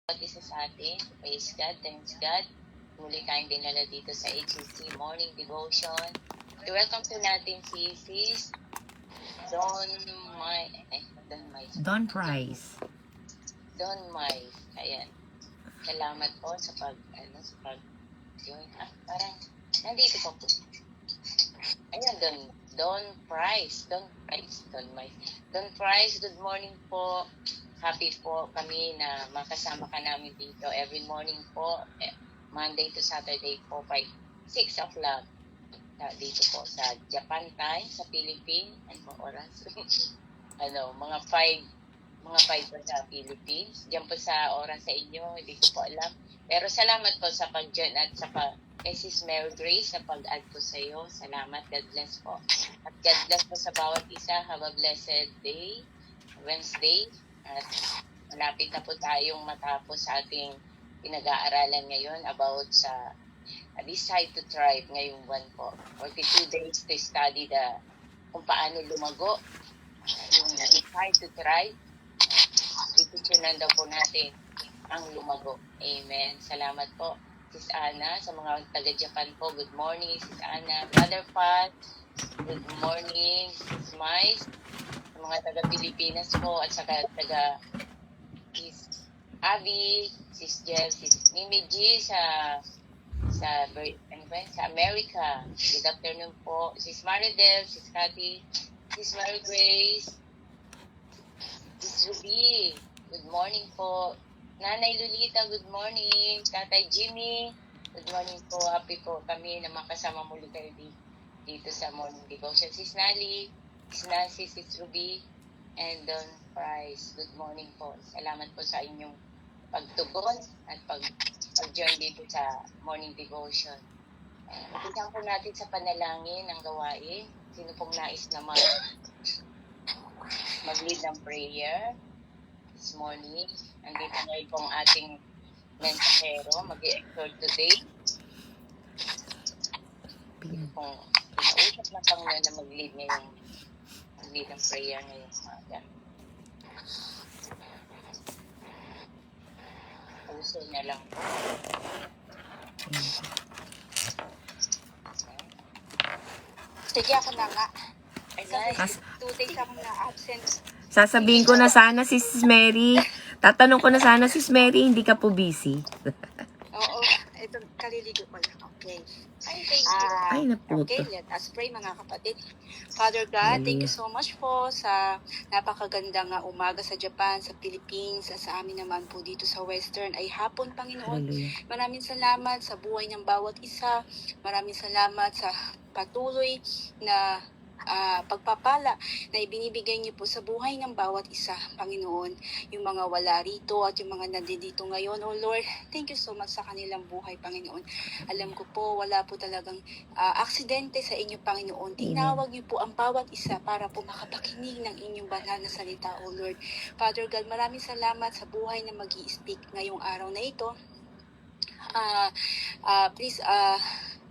bawat isa sa atin. Praise God, thanks God. Muli tayong dinala dito sa HCC Morning Devotion. I-welcome to natin si Sis Don Price. Don Mai. Ayan. Salamat po sa join. Parang nandito po po. Ayan, Don Price. Don Price, good morning po. Happy po kami na makasama ka namin dito every morning po. Monday to Saturday po, 6 o'clock. Dito po sa Japan time, sa Philippines. Ano oras? Mga 5 po sa Philippines. Diyan po sa oras sa inyo, hindi ko po alam. Pero salamat po sa pag-join at sa Mrs. Mary Grace sa pag-add po sa iyo. Salamat, God bless po. At God bless po sa bawat isa. Have a blessed day, Wednesday. At malapit na po tayong matapos sa ating pinag-aaralan ngayon about sa Decide to Thrive ngayong buwan po. 42 days to study kung paano lumago. Yung Decide to Thrive. Itutunan daw po natin ang lumago. Amen. Salamat po, Sis Ana. Sa mga taga-Japan po, good morning, Sis Ana. Brother Pat, good morning, Sis Mais. Sa mga taga-Pilipinas po at saka Sis Abby, Sis Jeff, Sis Mimi G sa America. Good afternoon po. Sis Maridel, Sis Cathy, Sis Mary Grace, Sis Ruby, good morning po. Nanay Lolita, good morning. Tatay Jimmy, good morning po. Happy po kami na makasama muli kayo dito sa Morning Devotion. Sis Nali, Sis Nancy, Sis Ruby, and Don Price, good morning po. Salamat po sa inyong pagtugon at pag-join dito sa Morning Devotion. Umpisa po natin sa panalangin ng gawain. Sino pong nais na mag-lead ng prayer this morning? Andito ngayon pong ating mensahero, mag-i-exhort today. Sino pong pinausap ng Panginoon na mag-lead ng prayer ngayong umaga? Puso na lang po. Sige, ako na nga. Ay, 2 days ako na absent. Sasabihin ko na sana, Sis Mary. Tatanong ko na sana, Sis Mary, hindi ka po busy. Oo, ito, kaliligo ko lang. Okay. Ay, naputo. Okay, let us pray mga kapatid. Father God, thank you so much po sa napakagandang umaga sa Japan, sa Philippines, sa amin naman po dito sa Western ay hapon, Panginoon. Hallelujah. Maraming salamat sa buhay ng bawat isa. Maraming salamat sa patuloy na pagpapala na ibinibigay niyo po sa buhay ng bawat isa, Panginoon. Yung mga wala rito at yung mga nandito ngayon, oh Lord, thank you so much sa kanilang buhay, Panginoon. Alam ko po, wala po talagang aksidente sa inyo, Panginoon. Tinawag niyo po ang bawat isa para po makapakinig ng inyong banal na salita, oh Lord. Father God, maraming salamat sa buhay na mag-i-speak ngayong araw na ito. Please,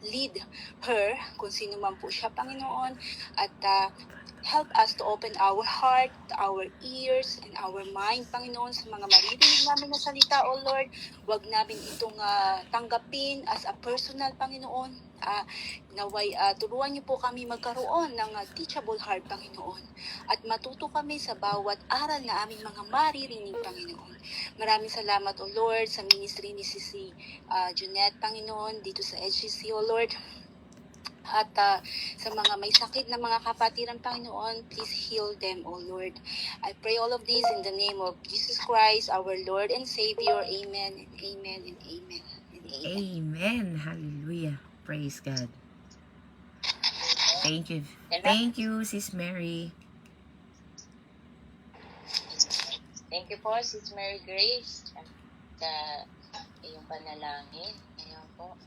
lead her, kung sino man po siya, Panginoon, at help us to open our heart, our ears, and our mind, Panginoon, sa mga maririnig namin na salita, O Lord. Huwag namin itong tanggapin as a personal, Panginoon. Naway turuan niyo po kami magkaroon ng teachable heart, Panginoon, at matuto kami sa bawat aral na aming mga maririnig, Panginoon. Maraming salamat, O Lord, sa ministry ni Sisi Junette, Panginoon, dito sa HCC, O Lord. At sa mga may sakit na mga kapatiran, Panginoon, please heal them, O Lord. I pray all of this in the name of Jesus Christ, our Lord and Savior. Amen, and amen, and amen, and amen. Amen. Hallelujah. Praise God. Thank you. Thank you, Sis Mary. Thank you po, Sis Mary Grace, sa iyong panalangin. Ngayon po,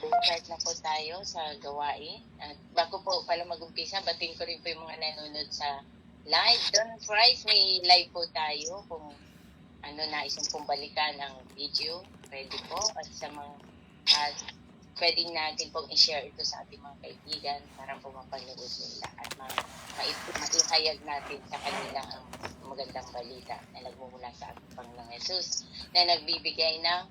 start na po tayo sa gawain. At bago po pala mag-umpisa, batiin ko rin po yung mga nanonood sa live. Don Price, may live po tayo. Kung nais pong balikan ang video, pwede po. At sa mga pwedeng natin pong i-share ito sa ating mga kaibigan para po mapanood nila at maihayag natin sa kanila ang magandang balita na nagmumula sa ating Panginoong Jesus na nagbibigay ng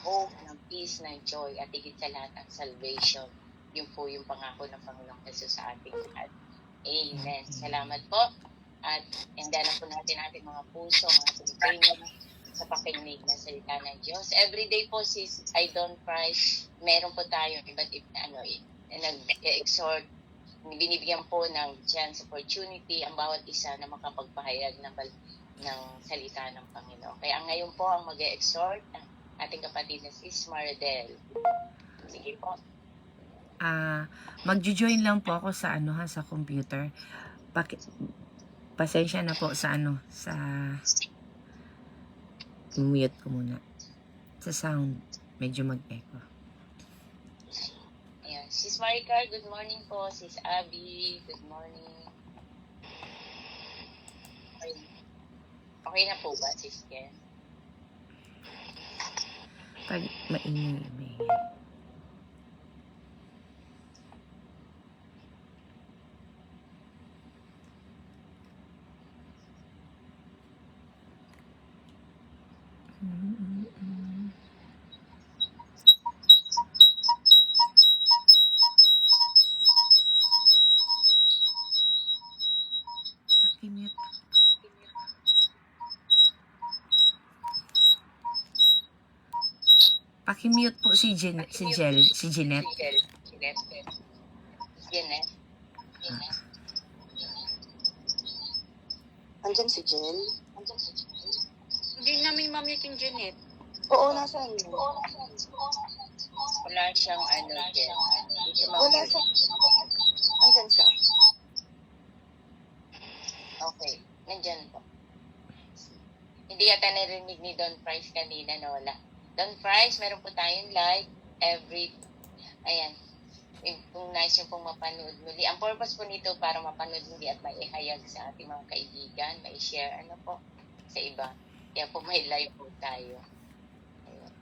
hope, ng peace, ng joy, at higit sa lahat ang salvation. Yun po yung pangako ng Panginoong Jesus sa ating lahat. Amen. Salamat po. At hindanan po natin ating mga puso, mga Pilipino, sa pakinig ng salita ng Diyos. Everyday po, sis, I don't price, meron po tayong iba't nag-exhort, binibigyan po ng chance, opportunity, ang bawat isa na makapagpahayag ng salita ng Panginoon. Kaya ngayon po ang mag-exhort ang ating kapatid na sis Maridel. Sige po. Magjo-join lang po ako sa sa computer. Pasensya na po sa sa mute ko muna. Sa sound, medyo mag-echo. Ayan. Sis Maricar, good morning po. Sis Abby, good morning. Okay na po ba, Sis Ken? Pag maingay. Pakimute. Pakimute po si Jeanette. Jeanette. Andyan si Jill? Hindi namin mamit yung Janet. Oo, nasaan yun? Wala siyang Jen. Hindi siya Wala sa... Andyan siya? Okay. Nandyan po. Hindi yata narinig ni Don Price kanina na wala. Don Price, meron po tayong live ayan. Kung nice yung pong mapanood muli. Ang purpose po nito para mapanood muli at maihayag sa ating mga kaibigan, mai-share po sa iba. Kaya po may live po tayo. Ayun.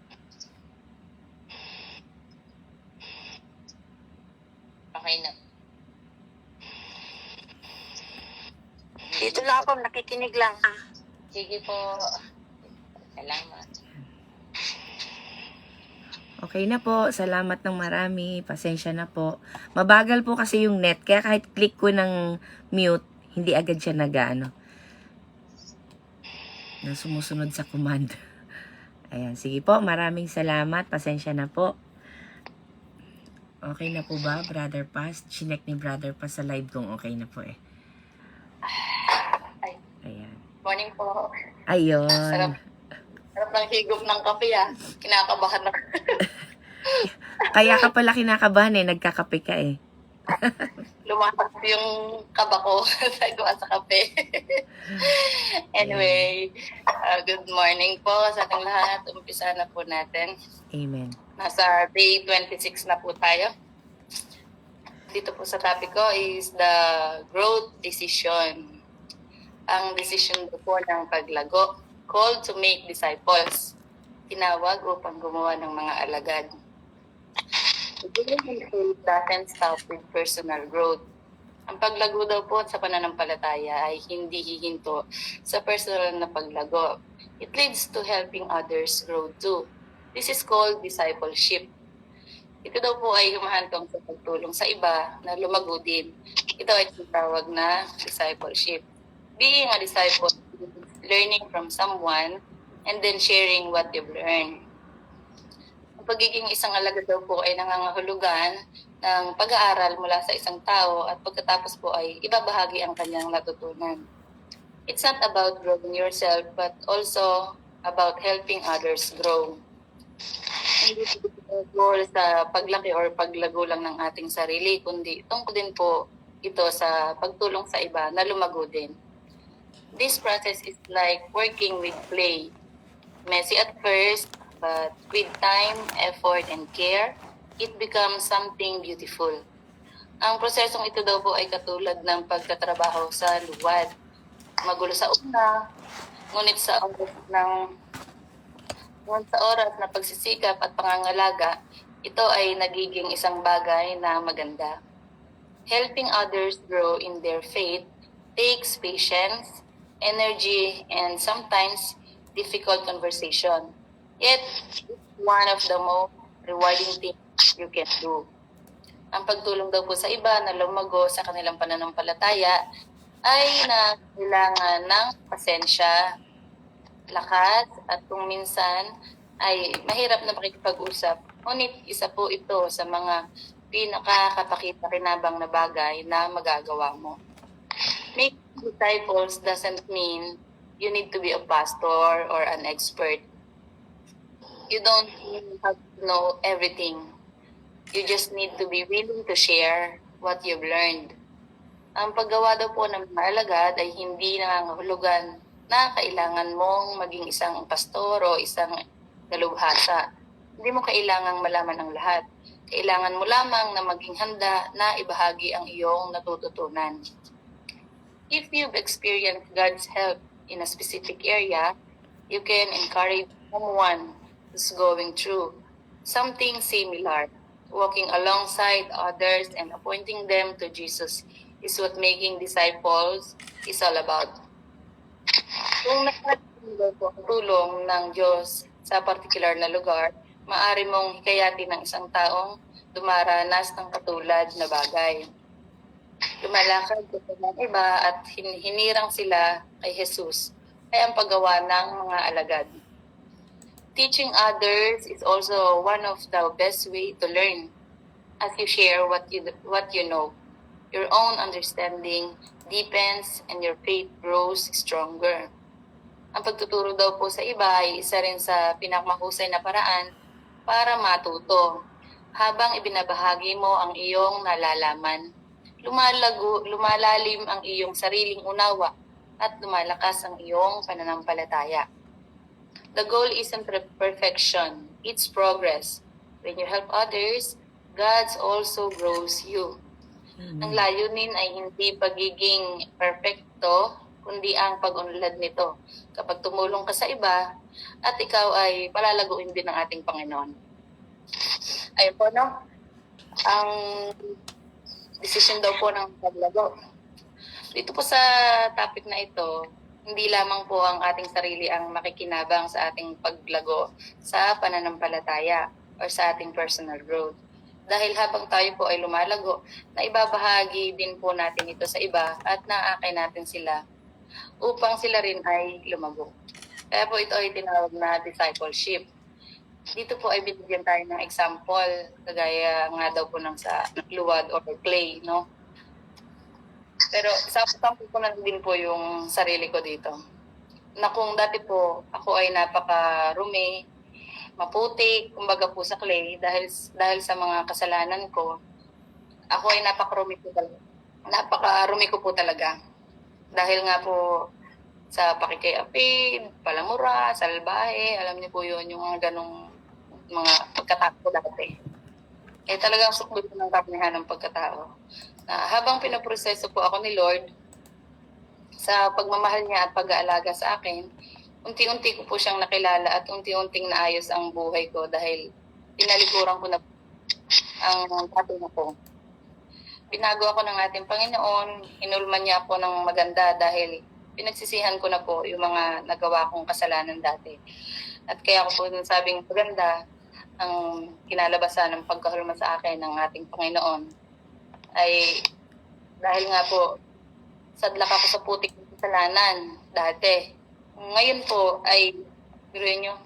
Okay na. Dito lang ako, nakikinig lang. Sige po. Salamat. Okay na po. Salamat ng marami. Pasensya na po. Mabagal po kasi yung net. Kaya kahit click ko ng mute, hindi agad siya na sumusunod sa command. Ayan. Sige po. Maraming salamat. Pasensya na po. Okay na po ba, Brother Paz? Chinek ni Brother Paz sa live kung okay na po eh. Ayan. Morning po. Ayun. Sarap ng higop ng kape Kinakabahan na. Kaya ka pala kinakabahan eh. Nagkakape ka eh. Lumakas yung kaba ko sa gawa sa kape. Anyway, good morning po sa ating lahat. Umpisa na po natin. Amen. Nasa day 26 na po tayo. Dito po sa topic ko is the growth decision. Ang decision po ng paglago. Called to make disciples. Tinawag upang gumawa ng mga alagad. Faith doesn't stop with personal growth. Ang paglago daw po sa pananampalataya ay hindi hihinto sa personal na paglago. It leads to helping others grow too. This is called discipleship. Ito daw po ay humahantong sa pagtulong sa iba na lumago din. Ito ay tinatawag na discipleship. Being a disciple, learning from someone and then sharing what you've learned. Ang pagiging isang alagad daw po ay nangangahulugan ng pag-aaral mula sa isang tao at pagkatapos po ay ibabahagi ang kanyang natutunan. It's not about growing yourself but also about helping others grow. Hindi po sa paglaki or paglago lang ng ating sarili, kundi tungkol din po ito sa pagtulong sa iba na lumago din. This process is like working with clay. Messy at first, but with time, effort, and care, it becomes something beautiful. Ang prosesong ito daw po ay katulad ng pagtatrabaho sa luwad. Magulo sa una, ngunit sa oras na pagsisikap at pangangalaga, ito ay nagiging isang bagay na maganda. Helping others grow in their faith takes patience energy, and sometimes difficult conversation. Yet, it's one of the most rewarding things you can do. Ang pagtulong daw po sa iba na lumago sa kanilang pananampalataya ay na kailangan ng pasensya, lakas, at kung minsan ay mahirap na makikipag-usap. Ngunit isa po ito sa mga pinakakapakita-kinabang na bagay na magagawa mo. Make disciples doesn't mean you need to be a pastor or an expert. You don't have to know everything. You just need to be willing to share what you've learned. Ang paggawa daw po ng mga alagad ay hindi nangangahulugan na kailangan mong maging isang pastor o isang dalubhasa. Hindi mo kailangang malaman ang lahat. Kailangan mo lamang na maging handa na ibahagi ang iyong natututunan. If you've experienced God's help in a specific area, you can encourage someone who's going through something similar. Walking alongside others and pointing them to Jesus is what making disciples is all about. Kung nakakatulong po ang tulong ng Diyos sa particular na lugar, maaari mong hikayatin ng isang taong dumaranas ng katulad na bagay. Lumalakad sa ng iba at hinirang sila kay Jesus ay ang paggawa ng mga alagad. Teaching others is also one of the best way to learn. As you share what you know, your own understanding deepens and your faith grows stronger. Ang pagtuturo daw po sa iba ay isa rin sa pinakamahusay na paraan para matuto. Habang ibinabahagi mo ang iyong nalalaman, lumalalim ang iyong sariling unawa at lumalakas ang iyong pananampalataya. The goal isn't perfection, it's progress. When you help others, God also grows you. Ang layunin ay hindi pagiging perfecto, kundi ang pag-unlad nito. Kapag tumulong ka sa iba, at ikaw ay palalaguin din ng ating Panginoon. Ayun po, no? Ang decision daw po ng paglago. Dito po sa topic na ito, hindi lamang po ang ating sarili ang makikinabang sa ating paglago sa pananampalataya or sa ating personal growth. Dahil habang tayo po ay lumalago, na ibabahagi din po natin ito sa iba at naakay natin sila upang sila rin ay lumago. Kaya po ito ay tinawag na discipleship. Dito po ay binigyan tayo ng example, kagaya nga daw po ng sa luwad or clay, no? Pero sample ko na din po yung sarili ko dito. Na kung dati po ako ay napaka-rumi, maputik, kumbaga po sa clay, dahil sa mga kasalanan ko, ako ay napaka-rumi ko talaga. Napaka-rumi ko po talaga. Dahil nga po sa pakikiapid, palamura, salbahe, alam niyo po yun, yung mga ganong mga pagkatao dati. Eh talagang sukbit ko ng karnihan ng pagkatao. Na habang pinaproseso po ako ni Lord sa pagmamahal niya at pag-aalaga sa akin, unti-unti ko po siyang nakilala at unti-unting naayos ang buhay ko dahil pinalikuran ko na ang tatay ko. Binago ako ng ating Panginoon, inulman niya ako ng maganda dahil pinagsisihan ko na po yung mga nagawa kong kasalanan dati. At kaya ko po sabing maganda ang kinalabasan ng pagkahulma sa akin ng ating Panginoon ay dahil nga po sadlak ako sa putik ng kasalanan dati. Ngayon po ay biruin nyo,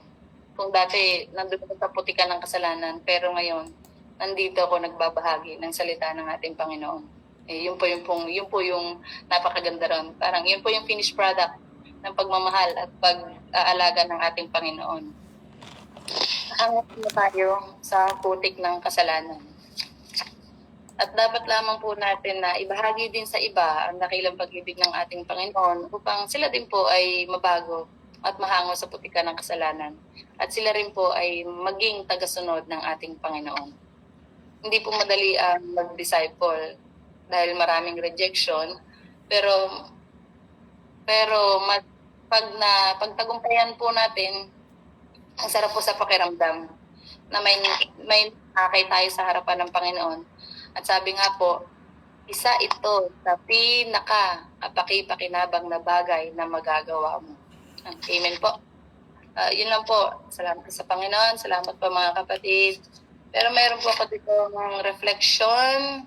kung dati nandun ako sa putikan ng kasalanan, pero ngayon nandito ako nagbabahagi ng salita ng ating Panginoon. Yun po yung napakaganda ron. Parang yun po yung finished product ng pagmamahal at pag-aalaga ng ating Panginoon. Hangat na tayo sa putik ng kasalanan. At dapat lamang po natin na ibahagi din sa iba ang dakilang pag-ibig ng ating Panginoon upang sila din po ay mabago at mahango sa putikan ng kasalanan. At sila rin po ay maging tagasunod ng ating Panginoon. Hindi po madali ang mag-disciple dahil maraming rejection, pero pagtagumpayan po natin, ang sarap po sa pakiramdam na may nakakay tayo sa harapan ng Panginoon. At sabi nga po, Isa ito sa pinaka-kapaki-pakinabang na bagay na magagawa mo. Amen po. Yun lang po. Salamat sa Panginoon. Salamat po mga kapatid. Pero mayroon po ako dito ng reflection.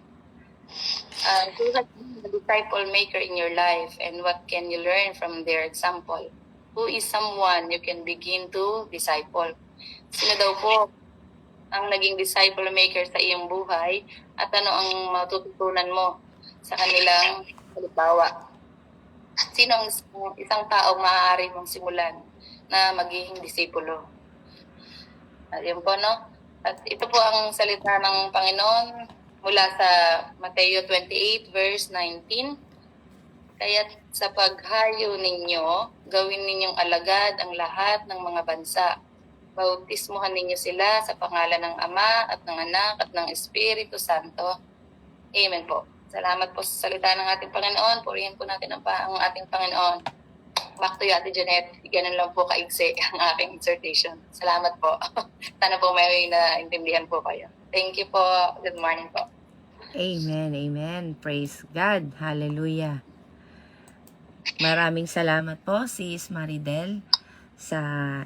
Who has been the disciple maker in your life and what can you learn from their example? Who is someone you can begin to disciple? Sino daw po ang naging disciple maker sa iyong buhay at ano ang matututunan mo sa kanilang halimbawa? Sino ang isang tao maaari mong simulan na magiging disipulo? Yun po, no? At ito po ang salita ng Panginoon mula sa Mateo 28 verse 19. Kaya't sa paghayo ninyo, gawin ninyong alagad ang lahat ng mga bansa. Bautismuhan ninyo sila sa pangalan ng Ama at ng Anak at ng Espiritu Santo. Amen po. Salamat po sa salita ng ating Panginoon. Purihin po natin ang ating Panginoon. Back to you, Ate Janet. Ganun lang po kaigsi ang aking exhortation. Salamat po. Sana po may naintindihan po kayo. Thank you po. Good morning po. Amen, amen. Praise God. Hallelujah. Maraming salamat po, Sis Maridel, sa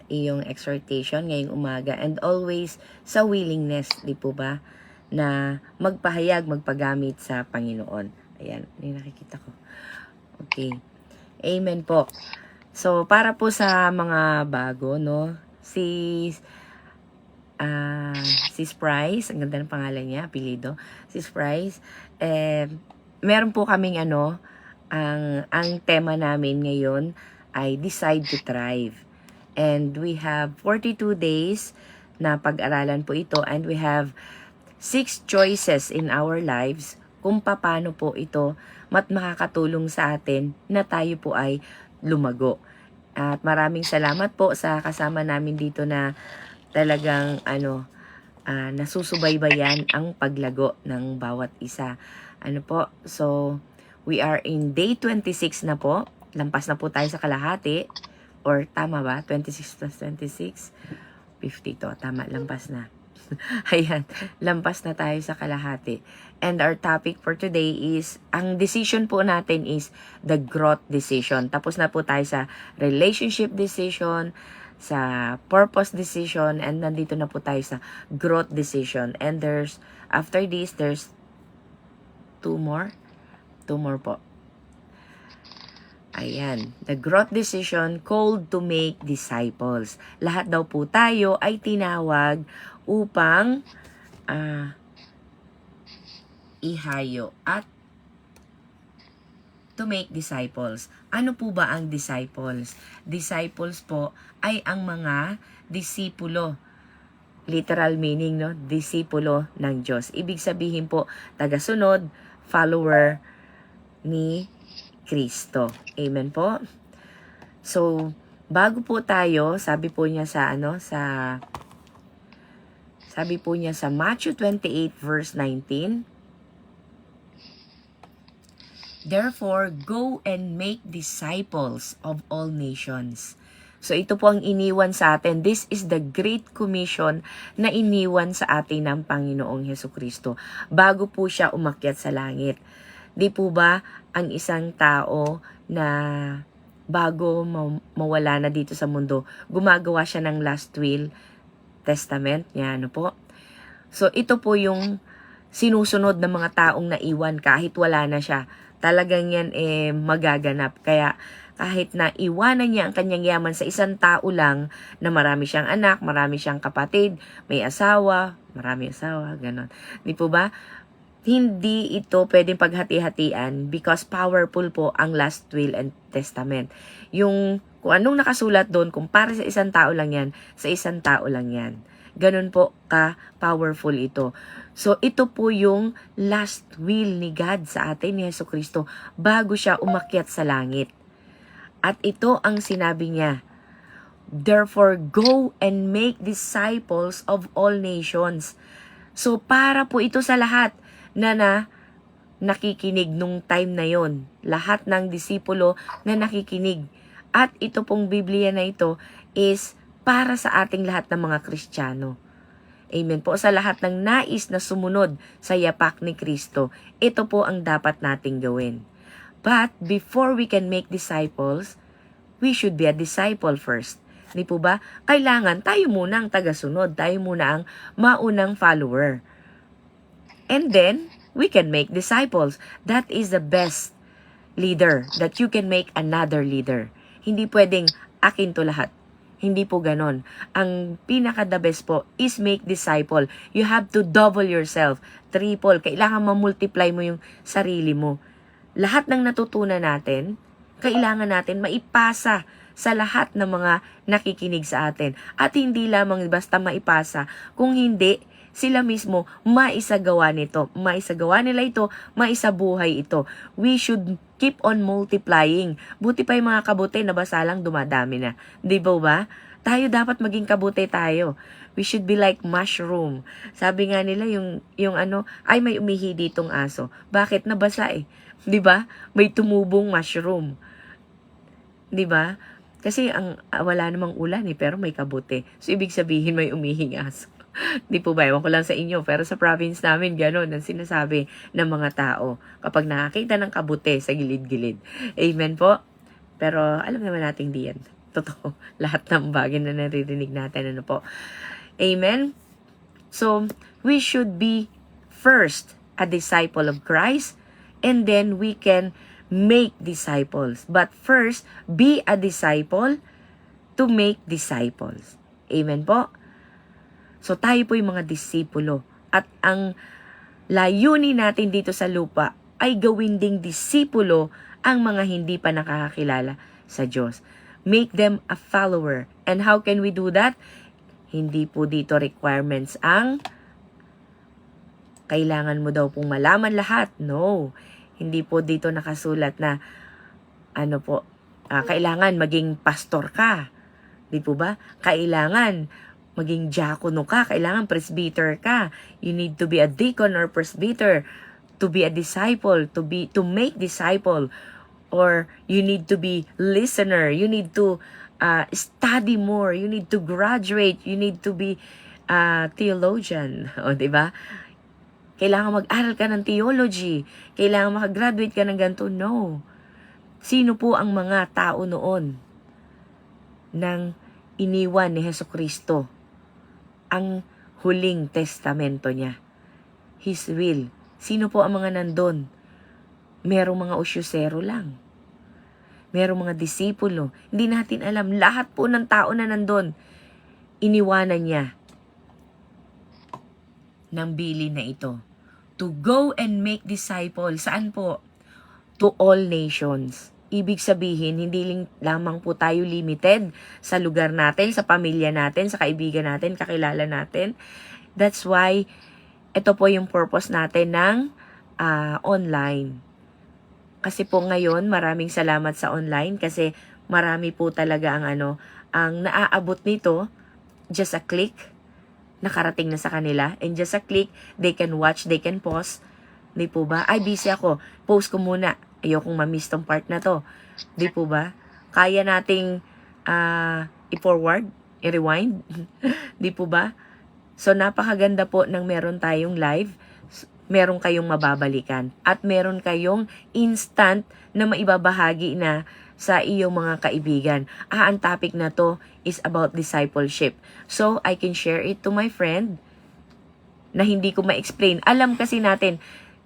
iyong exhortation ngayong umaga and always sa willingness, di po ba, na magpahayag, magpagamit sa Panginoon. Ayan, yung nakikita ko. Okay. Amen po. So, para po sa mga bago, no, Sis Price, ang ganda ng pangalan niya, apelido, Sis Price, meron po kaming ang tema namin ngayon ay Decide to Thrive. And we have 42 days na pag-aralan po ito and we have 6 choices in our lives kung paano po ito makakatulong sa atin na tayo po ay lumago. At maraming salamat po sa kasama namin dito na talagang nasusubaybayan ang paglago ng bawat isa. So we are in day 26 na po. Lampas na po tayo sa kalahati. Or tama ba? 26 plus 26? 50 to. Tama, lampas na. Ayan, lampas na tayo sa kalahati. And our topic for today is, ang decision po natin is the growth decision. Tapos na po tayo sa relationship decision, sa purpose decision, and nandito na po tayo sa growth decision. And after this, there's 2 more. 2 more po. Ayan, the growth decision called to make disciples. Lahat daw po tayo ay tinawag upang ihayo at to make disciples. Ano po ba ang disciples? Disciples po ay ang mga disipulo. Literal meaning, no? Disipulo ng Diyos. Ibig sabihin po, tagasunod, follower ni Kristo. Amen po. So, bago po tayo, sabi po niya sa Matthew 28 verse 19, therefore, go and make disciples of all nations. So, ito po ang iniwan sa atin. This is the Great Commission na iniwan sa atin ng Panginoong Hesukristo bago po siya umakyat sa langit. Di po ba ang isang tao na bago mawala na dito sa mundo, gumagawa siya ng last will, testament niya, po? So, ito po yung sinusunod ng mga taong naiwan kahit wala na siya. Talagang yan magaganap. Kaya kahit na iwanan niya ang kanyang yaman sa isang tao lang na marami siyang anak, marami siyang kapatid, may asawa, marami asawa, ganon. Di po ba? Hindi ito pwedeng paghati-hatian because powerful po ang last will and testament. Yung kung anong nakasulat doon, kung para sa isang tao lang yan, sa isang tao lang yan. Ganun po ka-powerful ito. So, ito po yung last will ni God sa atin, ni Jesucristo, bago siya umakyat sa langit. At ito ang sinabi niya, therefore, go and make disciples of all nations. So, para po ito sa lahat na nakikinig nung time na yon, lahat ng disipulo na nakikinig. At ito pong Biblia na ito is para sa ating lahat ng mga Kristiyano. Amen po. Sa lahat ng nais na sumunod sa yapak ni Kristo, ito po ang dapat nating gawin. But before we can make disciples, we should be a disciple first. Di po ba? Kailangan tayo muna ang tagasunod, tayo muna ang maunang follower. And then, we can make disciples. That is the best leader, that you can make another leader. Hindi pwedeng akin to lahat. Hindi po ganon. Ang pinaka-the best po is make disciple. You have to double yourself, triple. Kailangan ma-multiply mo yung sarili mo. Lahat ng natutunan natin, kailangan natin maipasa sa lahat ng mga nakikinig sa atin. At hindi lamang basta maipasa, kung hindi, sila mismo maisagawa nito. Maisagawa nila ito, maisabuhay ito. We should keep on multiplying. Buti pa yung mga kabuti na basta lang dumadami na. Di ba? Tayo dapat maging kabuti tayo. We should be like mushroom. Sabi nga nila yung ano, ay may umihi ditong aso. Bakit? Nabasa eh. Di ba? May tumubong mushroom. Di ba? Kasi wala namang ulan eh, pero may kabuti. So, ibig sabihin may umihing aso. Di po ba? Ewan ko lang sa inyo. Pero sa province namin, gano'n ang sinasabi ng mga tao kapag nakakita ng kabuti sa gilid-gilid. Amen po? Pero alam naman natin di yan. Totoo. Lahat ng bagay na naririnig natin. Ano po? Amen? So, we should be first a disciple of Christ, and then we can make disciples. But first, be a disciple to make disciples. Amen po? So tayo po yung mga disipulo. At ang layunin natin dito sa lupa ay gawin ding disipulo ang mga hindi pa nakakakilala sa Diyos. Make them a follower. And how can we do that? Hindi po dito requirements ang kailangan mo daw pong malaman lahat. No. Hindi po dito nakasulat na kailangan maging pastor ka. Di po ba? Kailangan maging diakono ka. Kailangan presbyter ka. You need to be a deacon or presbyter to be a disciple, to make disciple. Or you need to be listener. You need to study more. You need to graduate. You need to be theologian. O, di ba? Kailangan mag-aral ka ng theology. Kailangan makagraduate ka ng ganito. No. Sino po ang mga tao noon nang iniwan ni Jesucristo ang huling testamento niya? His will. Sino po ang mga nandun? Merong mga usyusero lang. Merong mga disipulo. Hindi natin alam. Lahat po ng tao na nandun, iniwanan niya ng bilin na ito. To go and make disciples. Saan po? To all nations. Ibig sabihin, hindi lamang po tayo limited sa lugar natin, sa pamilya natin, sa kaibigan natin, kakilala natin. That's why, ito po yung purpose natin ng online. Kasi po ngayon, maraming salamat sa online kasi marami po talaga ang naaabot nito, just a click, nakarating na sa kanila. And just a click, they can watch, they can pause. Di po ba? Ay, busy ako. Post ko muna. Ayokong ma-miss tong part na to. Di po ba? Kaya nating i-forward, i-rewind. Di po ba? So, napakaganda po nang meron tayong live. Meron kayong mababalikan. At meron kayong instant na maibabahagi na sa iyong mga kaibigan. Ang topic na to is about discipleship. So, I can share it to my friend na hindi ko ma-explain. Alam kasi natin,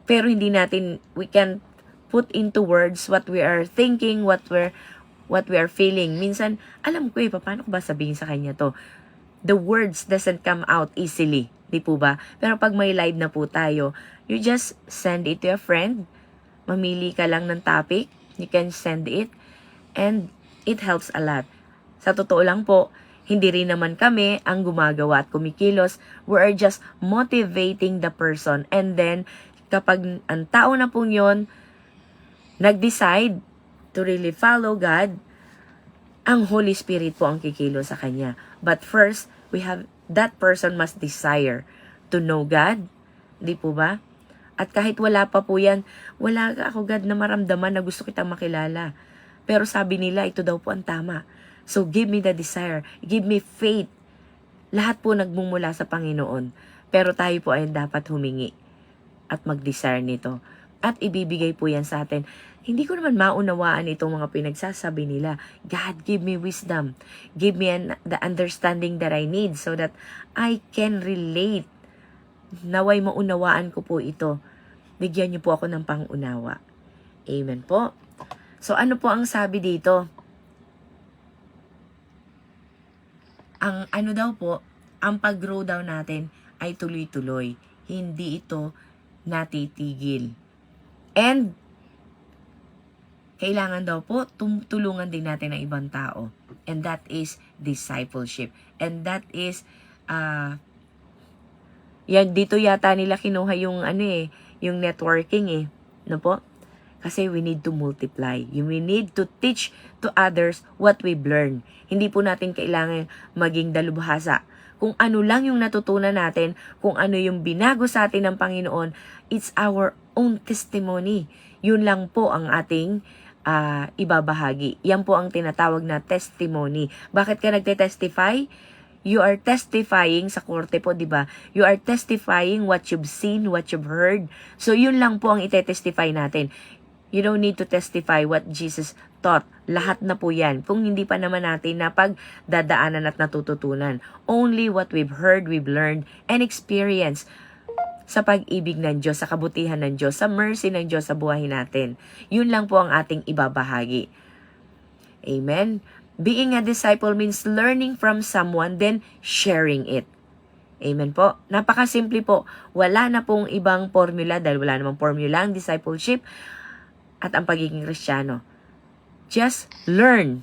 pero hindi natin, we can put into words what we are thinking, what we are feeling. Minsan, alam ko paano ko ba sabihin sa kanya to? The words doesn't come out easily. Di po ba? Pero pag may live na po tayo, you just send it to a friend. Mamili ka lang ng topic. You can send it. And it helps a lot. Sa totoo lang po, hindi rin naman kami ang gumagawa at kumikilos. We are just motivating the person. And then, kapag ang tao na pong yun, nag-decide to really follow God, ang Holy Spirit po ang kikilos sa kanya. But first, that person must desire to know God. Di po ba? At kahit wala pa po yan, wala ako God na maramdaman na gusto kitang makilala. Pero sabi nila, ito daw po ang tama. So give me the desire. Give me faith Lahat po nagmumula sa Panginoon. Pero tayo po ay dapat humingi at mag-desire nito. At ibibigay po yan sa atin. Hindi ko naman maunawaan itong mga pinagsasabi nila. God, give me wisdom. Give me the understanding that I need so that I can relate. Naway maunawaan ko po ito. Bigyan niyo po ako ng pangunawa. Amen po. So ano po ang sabi dito? Ang ano daw po, ang pag-grow daw natin ay tuloy-tuloy. Hindi ito natitigil. And kailangan daw po tulungan din natin ang ibang tao. And that is discipleship. And that is yan dito yata nila kinuha yung yung networking no po? Kasi we need to multiply. We need to teach to others what we've learned. Hindi po natin kailangan maging dalubhasa. Kung ano lang yung natutunan natin, kung ano yung binago sa atin ng Panginoon, it's our own testimony. Yun lang po ang ating ibabahagi. Yan po ang tinatawag na testimony. Bakit ka nagte-testify? You are testifying sa korte po, di ba? You are testifying what you've seen, what you've heard. So, yun lang po ang ite-testify natin. You don't need to testify what Jesus taught. Lahat na po yan. Kung hindi pa naman natin napagdadaanan at natututunan. Only what we've heard, we've learned, and experienced sa pag-ibig ng Diyos, sa kabutihan ng Diyos, sa mercy ng Diyos sa buhay natin. Yun lang po ang ating ibabahagi. Amen? Being a disciple means learning from someone, then sharing it. Amen po. Napakasimple po. Wala na pong ibang formula dahil wala namang formula ang discipleship at ang pagiging Kristiyano. Just learn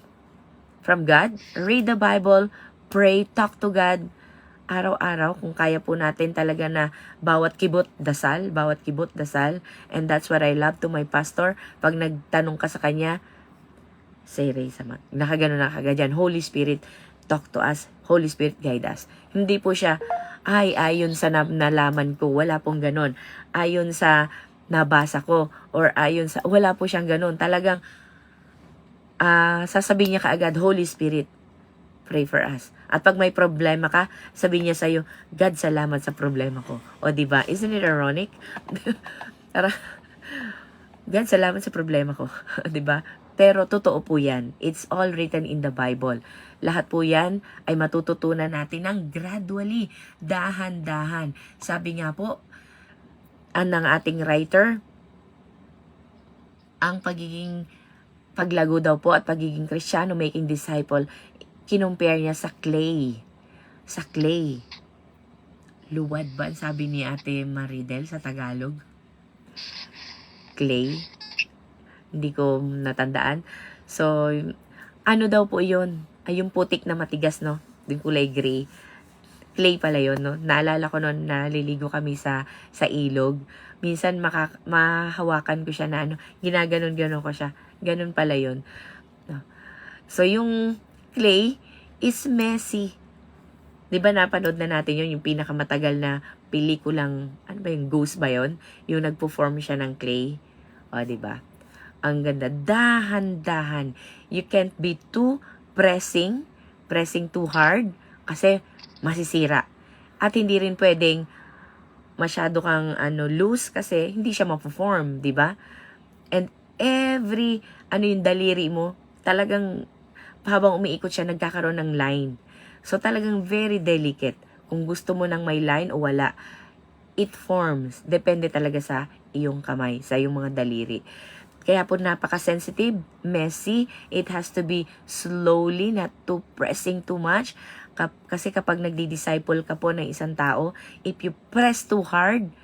from God, read the Bible, pray, talk to God, araw-araw kung kaya po natin talaga na bawat kibot dasal, and that's what I love to my pastor. Pag nagtanong ka sa kanya, say Ray sama. Nakaganon, Holy Spirit, talk to us. Holy Spirit, guide us. Hindi po siya, ayon sa nalaman ko, wala pong ganon. Ayon sa nabasa ko, or ayon sa, wala po siyang ganon. Talagang, sasabihin niya kaagad, Holy Spirit, pray for us. At pag may problema ka, sabihin niya sa'yo, God, salamat sa problema ko. O diba? Isn't it ironic? God, salamat sa problema ko. Diba? Pero totoo po yan. It's all written in the Bible. Lahat po yan ay matututunan natin ng gradually, dahan-dahan. Sabi nga po, ng ating writer, ang pagiging paglago daw po at pagiging Kristiyano, making disciple, kinumpare niya sa clay. Sa clay. Luwad ba? Sabi ni Ate Maridel sa Tagalog. Clay. Hindi ko natandaan. So, ano daw po yun? Ay, yung putik na matigas, no? Yung kulay gray. Clay pala yun, no? Naalala ko noon, naliligo kami sa ilog. Minsan, mahawakan ko siya na ginaganon-ganon ko siya. Ganon pala yun. No? So, yung clay is messy. Diba napanood na natin yun, yung pinakamatagal na pelikulang, ano ba yung Ghost ba yun? Yung nagpo-form siya ng clay. O, diba? Ang ganda. Dahan-dahan. You can't be too pressing too hard, kasi masisira. At hindi rin pwedeng masyado kang loose kasi hindi siya ma-form, di ba? And every yung daliri mo, talagang habang umiikot siya, nagkakaroon ng line. So talagang very delicate. Kung gusto mo ng may line o wala, it forms. Depende talaga sa iyong kamay, sa iyong mga daliri. Kaya po napaka-sensitive, messy. It has to be slowly, not too pressing too much. Kasi kapag nagdi-disciple ka po ng isang tao, if you press too hard,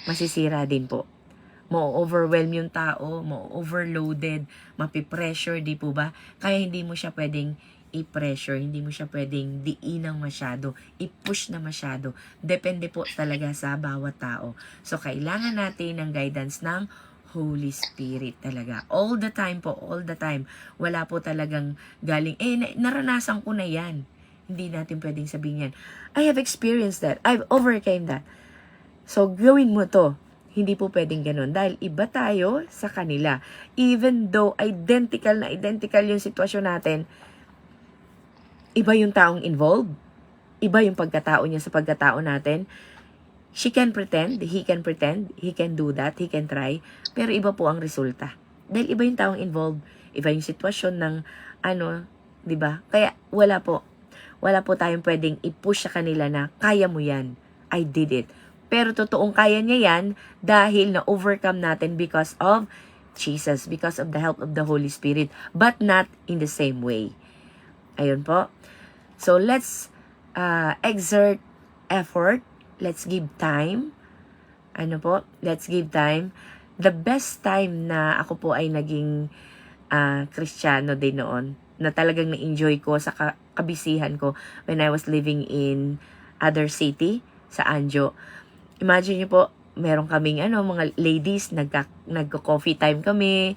masisira din po. Ma-overwhelm yung tao, ma-overloaded, mapipressure, di po ba? Kaya hindi mo siya pwedeng i-pressure, hindi mo siya pwedeng diinang masyado, i-push na masyado. Depende po talaga sa bawat tao. So, kailangan natin ng guidance ng Holy Spirit talaga. All the time po, all the time. Wala po talagang galing, naranasan ko na yan. Hindi natin pwedeng sabihin yan. I have experienced that. I've overcame that. So, gawin mo to. Hindi po pwedeng ganun. Dahil iba tayo sa kanila. Even though identical na identical yung sitwasyon natin, iba yung taong involved. iba yung pagkatao niya sa pagkatao natin. She can pretend, he can do that, he can try, pero iba po ang resulta. Dahil iba yung taong involved, iba yung sitwasyon ng ano, 'di ba? Kaya wala po tayong pwedeng i-push sa kanila na kaya mo yan. I did it. Pero totoong kaya niya yan dahil na-overcome natin because of Jesus, because of the help of the Holy Spirit, but not in the same way. Ayun po. So let's exert effort. Let's give time. Ano po? Let's give time. The best time na ako po ay naging Kristiyano din noon, na talagang na-enjoy ko sa kabisihan ko when I was living in other city, sa Anjo. Imagine niyo po, meron kaming mga ladies, nagko-coffee time kami,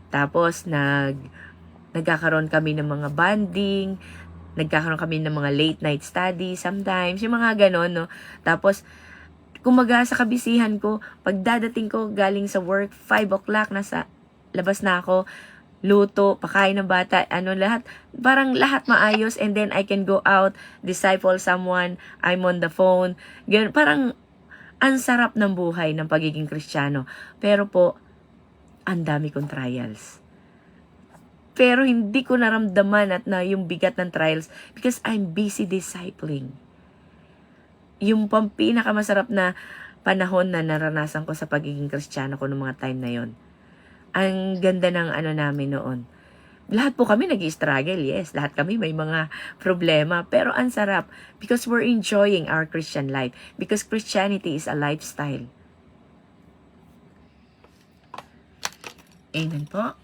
tapos nagkakaroon kami ng mga bonding, nagkakaroon kami ng mga late night study sometimes, yung mga ganon, no? Tapos, kumaga sa kabisihan ko, pagdadating ko galing sa work, 5 o'clock, nasa labas na ako, luto, pakain ng bata, lahat, parang lahat maayos, and then I can go out, disciple someone, I'm on the phone, ganun, parang, ang sarap ng buhay ng pagiging Kristiyano. Pero po, ang dami kong trials. Pero hindi ko naramdaman at na yung bigat ng trials because I'm busy discipling. Yung pinakamasarap na panahon na naranasan ko sa pagiging Kristiyano ko noong mga time na yon. Ang ganda ng namin noon. Lahat po kami nag-i-struggle, yes. Lahat kami may mga problema. Pero ang sarap because we're enjoying our Christian life. Because Christianity is a lifestyle. Amen po.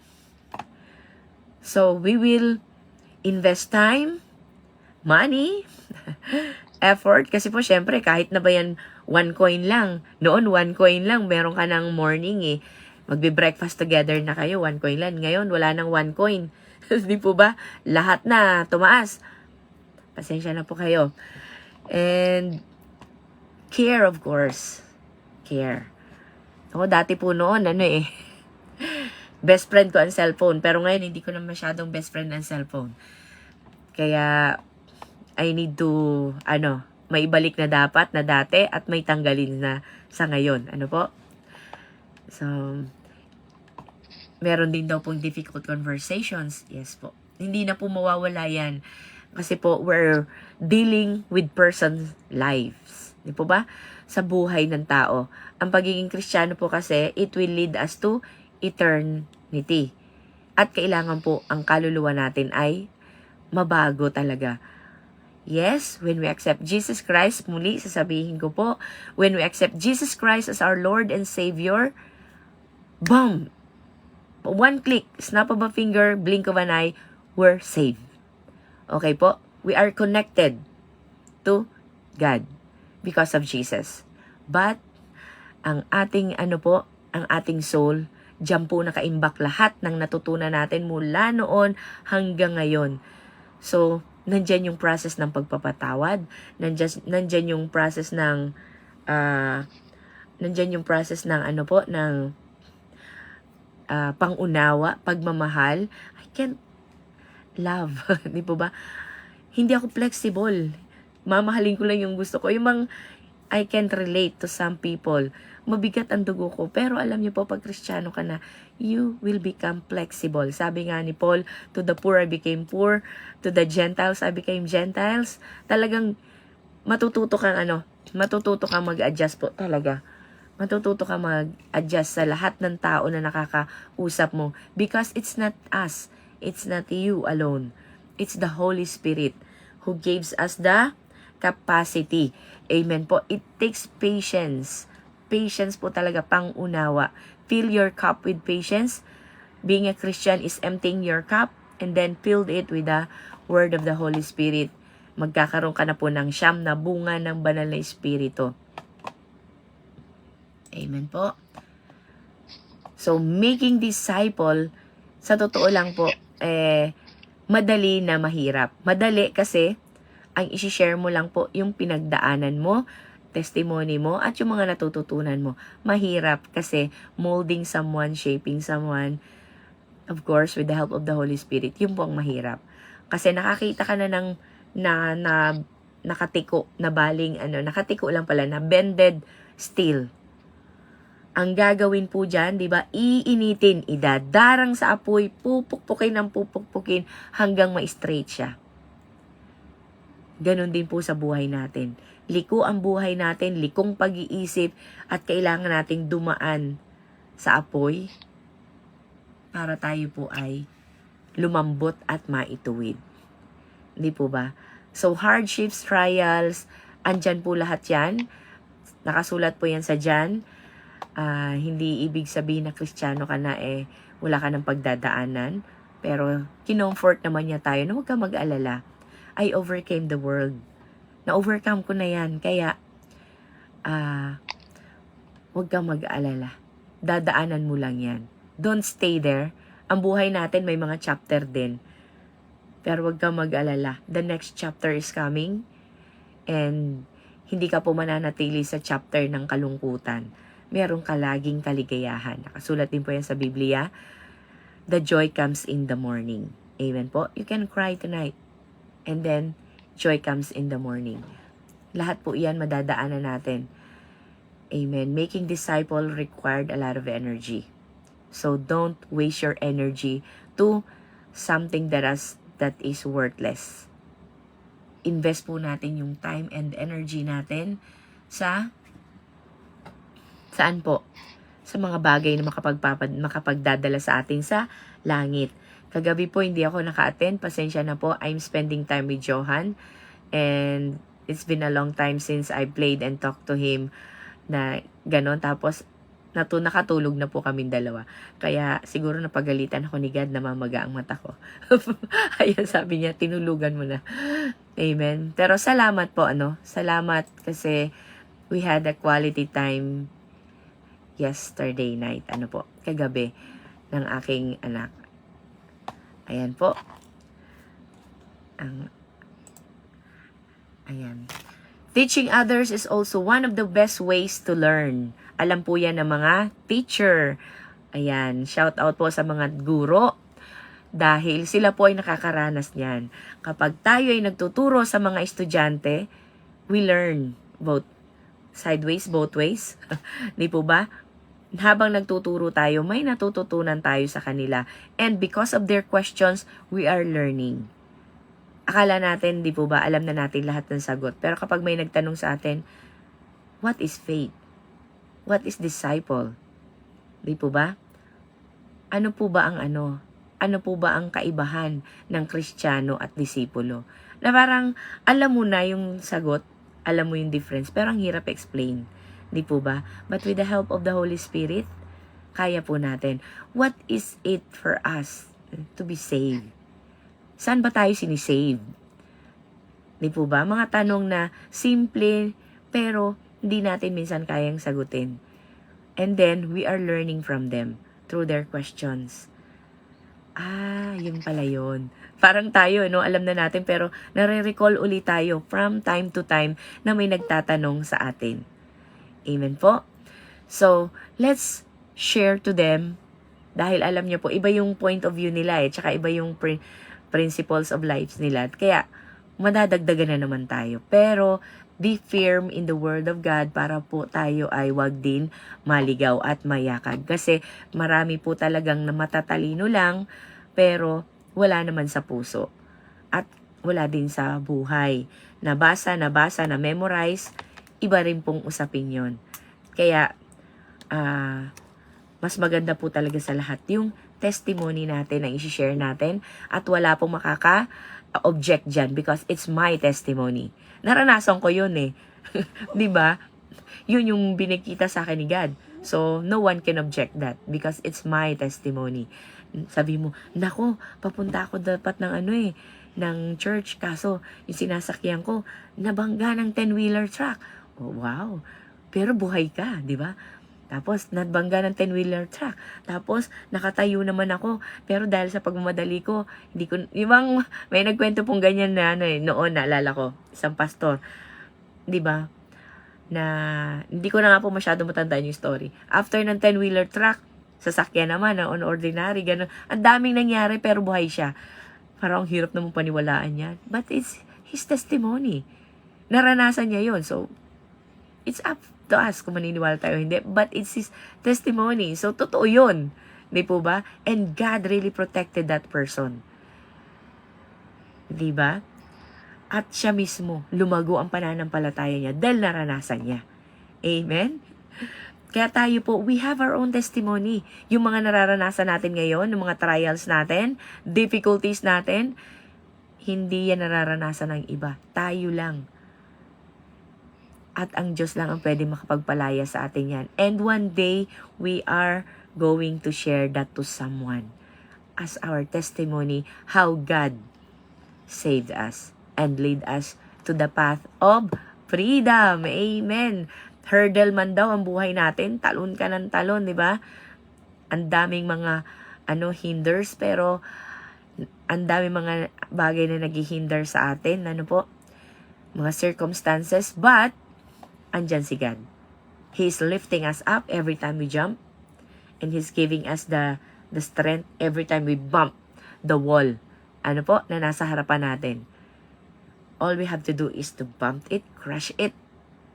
So, we will invest time, money, effort. Kasi po, syempre, kahit na ba yan 1 coin lang. Noon, 1 coin lang. Meron ka ng morning eh. Magbe-breakfast together na kayo, 1 coin lang. Ngayon, wala nang 1 coin. Di po ba? Lahat na tumaas. Pasensya na po kayo. And, care, of course. Care. Ako, dati po noon, best friend ko ang cellphone. Pero ngayon, hindi ko na masyadong best friend ang cellphone. Kaya, I need to, maibalik na dapat na dati at may tanggalin na sa ngayon. Ano po? So, meron din daw pong difficult conversations. Yes po. Hindi na po mawawala yan. Kasi po, we're dealing with person's lives. Di po ba? Sa buhay ng tao. Ang pagiging Kristiyano po kasi, it will lead us to eternity. At kailangan po ang kaluluwa natin ay mabago talaga. Yes, when we accept Jesus Christ, muli sasabihin ko po, when we accept Jesus Christ as our Lord and Savior, boom! 1 click, snap of a finger, blink of an eye, we're saved. Okay po? We are connected to God because of Jesus. But, ang ating ang ating soul, diyan po nakaimbak lahat ng natutunan natin mula noon hanggang ngayon. So, nandyan yung process ng pagpapatawad, nandyan yung process ng ng pangunawa, pagmamahal. I can't love, di po ba? Hindi ako flexible. Mamahalin ko lang yung gusto ko. Yung I can't relate to some people. Mabigat ang dugo ko. Pero alam niyo po, pag Kristiyano ka na, you will become flexible. Sabi nga ni Paul, to the poor I became poor, to the Gentiles I became Gentiles. Talagang matututo kang mag-adjust po talaga. Matututo kang mag-adjust sa lahat ng tao na nakakausap mo. Because it's not us. It's not you alone. It's the Holy Spirit who gives us the capacity. Amen po. It takes patience. Patience po talaga, pang-unawa. Fill your cup with patience. Being a Christian is emptying your cup and then filled it with the word of the Holy Spirit. Magkakaroon ka na po ng siyam na bunga ng banal na Espiritu. Amen po. So, making disciple, sa totoo lang po, madali na mahirap. Madali kasi, ang isi-share mo lang po yung pinagdaanan mo, testimony mo, at yung mga natututunan mo. Mahirap kasi molding someone, shaping someone, of course, with the help of the Holy Spirit, yun po ang mahirap. Kasi nakakita ka na ng nakatiko na baling, nakatiko lang pala, na bended steel. Ang gagawin po dyan, di ba, iinitin, idadarang sa apoy, pupukpukin ng pupukpukin hanggang ma-straight siya. Ganon din po sa buhay natin. Liko ang buhay natin, likong pag-iisip, at kailangan nating dumaan sa apoy para tayo po ay lumambot at maituwid. Hindi po ba? So, hardships, trials, andyan po lahat yan. Nakasulat po yan sa dyan. Hindi ibig sabihin na Kristiyano ka na wala ka ng pagdadaanan. Pero, kinomfort naman niya tayo na huwag ka mag-alala. I overcame the world. Na-overcome ko na yan. Kaya, huwag ka mag-alala. Dadaanan mo lang yan. Don't stay there. Ang buhay natin may mga chapter din. Pero huwag kang mag-alala. The next chapter is coming. And hindi ka po mananatili sa chapter ng kalungkutan. Meron ka laging kaligayahan. Nakasulat din po yan sa Biblia. The joy comes in the morning. Amen po. You can cry tonight. And then, joy comes in the morning. Lahat po yan madadaanan natin. Amen. Making disciple required a lot of energy. So, don't waste your energy to something that is worthless. Invest po natin yung time and energy natin sa saan po? Sa mga bagay na makapagdadala sa atin sa langit. Kagabi po hindi ako naka-attend. Pasensya na po. I'm spending time with Johan. And it's been a long time since I played and talked to him na ganon. Tapos nakatulog na po kaming dalawa. Kaya siguro napagalitan ako ni God na mamaga ang mata ko. Ayan, sabi niya, tinulugan mo na. Amen. Pero salamat po, Salamat kasi we had a quality time yesterday night, kagabi ng aking anak. Ayan po. Ayan. Teaching others is also one of the best ways to learn. Alam po yan ng mga teacher. Ayan, shout out po sa mga guro. Dahil sila po ay nakakaranas niyan. Kapag tayo ay nagtuturo sa mga estudyante, we learn both sideways, both ways. Di po ba? Habang nagtuturo tayo, may natututunan tayo sa kanila. And because of their questions, we are learning. Akala natin, di po ba, alam na natin lahat ng sagot. Pero kapag may nagtanong sa atin, what is faith? What is disciple? Di po ba? Ano po ba ang Ano po ba ang kaibahan ng Kristiyano at disipulo? Na parang alam mo na yung sagot, alam mo yung difference, pero ang hirap explain. Di po ba? But with the help of the Holy Spirit, kaya po natin. What is it for us to be saved? Saan ba tayo sinisave? Di po ba? Mga tanong na simple, pero hindi natin minsan kayang sagutin. And then, we are learning from them through their questions. Yun pala yun. Parang tayo, alam na natin, pero nare-recall ulit tayo from time to time na may nagtatanong sa atin. Amen po? So, let's share to them, dahil alam niyo po, iba yung point of view nila tsaka iba yung principles of lives nila. Kaya, madadagdagan na naman tayo. Pero, be firm in the Word of God para po tayo ay wag din maligaw at mayakag. Kasi, marami po talagang na matatalino lang, pero wala naman sa puso. At wala din sa buhay. Nabasa, na-memorize, iba rin pong usapin yon. Kaya, mas maganda po talaga sa lahat yung testimony natin na i-share natin at wala pong makaka-object dyan because it's my testimony. Naranasan ko yun Diba? Yun yung binikita sa akin ni God. So, no one can object that because it's my testimony. Sabi mo, nako, papunta ako dapat ng church. Kaso, yung sinasakyan ko, nabangga ng 10-wheeler truck. Oh, wow. Pero buhay ka, di ba? Tapos, nabangga ng 10-wheeler truck. Tapos, nakatayo naman ako. Pero dahil sa pagmamadali ko, may nagkwento pong ganyan na noon, naalala ko, isang pastor. Di ba? Na, hindi ko na nga po masyado matandaan yung story. After ng 10-wheeler truck, sasakyan naman, on ordinary, gano'n. Ang daming nangyari, pero buhay siya. Parang hirap namang paniwalaan yan. But it's his testimony. naranasan niya yon. So, it's up to us kung maniniwala tayo o hindi. But it's his testimony. So, totoo yun. Di po ba? And God really protected that person. Di ba? At siya mismo, lumago ang pananampalataya niya dahil naranasan niya. Amen? Kaya tayo po, we have our own testimony. Yung mga nararanasan natin ngayon, yung mga trials natin, difficulties natin, hindi yan nararanasan ng iba. Tayo lang. At ang Diyos lang ang pwede makapagpalaya sa atin yan. And one day, we are going to share that to someone as our testimony how God saved us and lead us to the path of freedom. Amen. Hurdle man daw ang buhay natin, talon ka ng talon, di ba? Ang daming mga hinders, pero ang daming mga bagay na naghihinder sa atin, po? Mga circumstances, but andyan si God. He's lifting us up every time we jump, and He's giving us the strength every time we bump the wall. Po? Na nasa harapan natin. All we have to do is to bump it, crush it.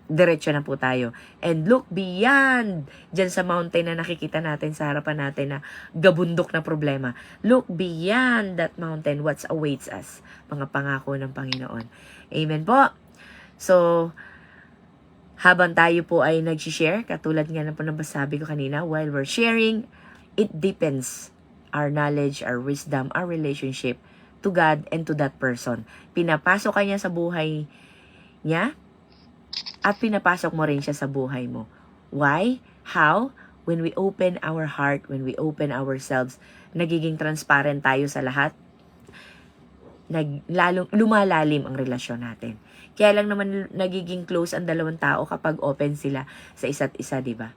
Diretso na po tayo. And look beyond dyan sa mountain na nakikita natin sa harapan natin na gabundok na problema. Look beyond that mountain, what awaits us. Mga pangako ng Panginoon. Amen po. So, habang tayo po ay nag-share, katulad nga na po nabasabi ko kanina, while we're sharing, it deepens our knowledge, our wisdom, our relationship to God and to that person. Pinapasok ka niya sa buhay niya, at pinapasok mo rin siya sa buhay mo. Why? How? When we open our heart, when we open ourselves, nagiging transparent tayo sa lahat, lumalalim ang relasyon natin. Kaya lang naman nagiging close ang dalawang tao kapag open sila sa isa't isa, di ba?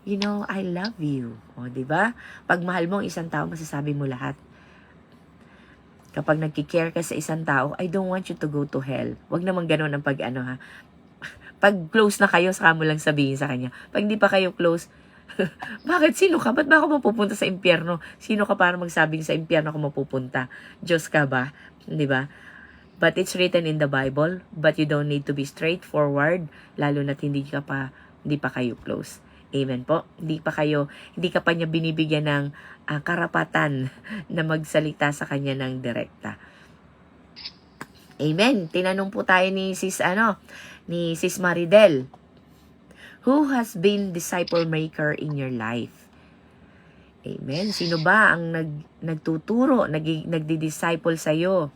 You know, I love you. O, di ba? Pag mahal mo ang isang tao, masasabi mo lahat. Kapag nagki-care ka sa isang tao, I don't want you to go to hell. Wag naman gano'n ang Pag close na kayo, saka mo lang sabihin sa kanya. Pag hindi pa kayo close, bakit? Sino ka? Ba't ba ako mapupunta sa impyerno? Sino ka para magsabing sa impyerno ako mapupunta? Diyos ka ba? Di ba? But it's written in the Bible, but you don't need to be straightforward, lalo na't hindi pa kayo close. Amen po. Hindi ka pa niya binibigyan ng karapatan na magsalita sa kanya ng direkta. Amen. Tinanong po tayo ni Sis Maridel. Who has been disciple maker in your life? Amen. Sino ba ang nagtuturo, nagdi-disciple sa'yo?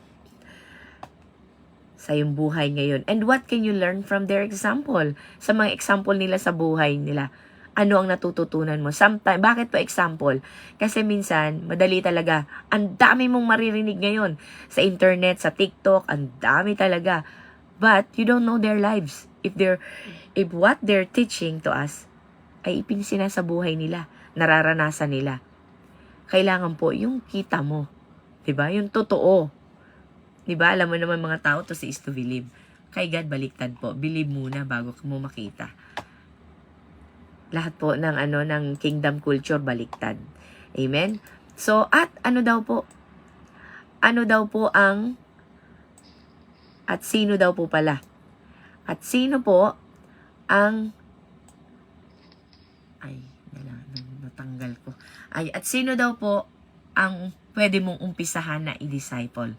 Sa iyong buhay ngayon. And what can you learn from their example? Sa mga example nila sa buhay nila. Ano ang natututunan mo? Sometimes, bakit pa example? Kasi minsan, madali talaga. Ang dami mong maririnig ngayon. Sa internet, sa TikTok, ang dami talaga. But, you don't know their lives. If what they're teaching to us, ay ipinasina sa buhay nila. Nararanasan nila. Kailangan po, yung kita mo. Diba? Yung totoo. Diba? Alam mo naman mga tao, to is to believe. Kay God, baliktad po. Believe muna bago mo makita. Lahat po ng kingdom culture baliktad. Amen? So, at sino daw po pala? At sino po ang natanggal ko. At sino daw po ang pwede mong umpisahan na i-disciple?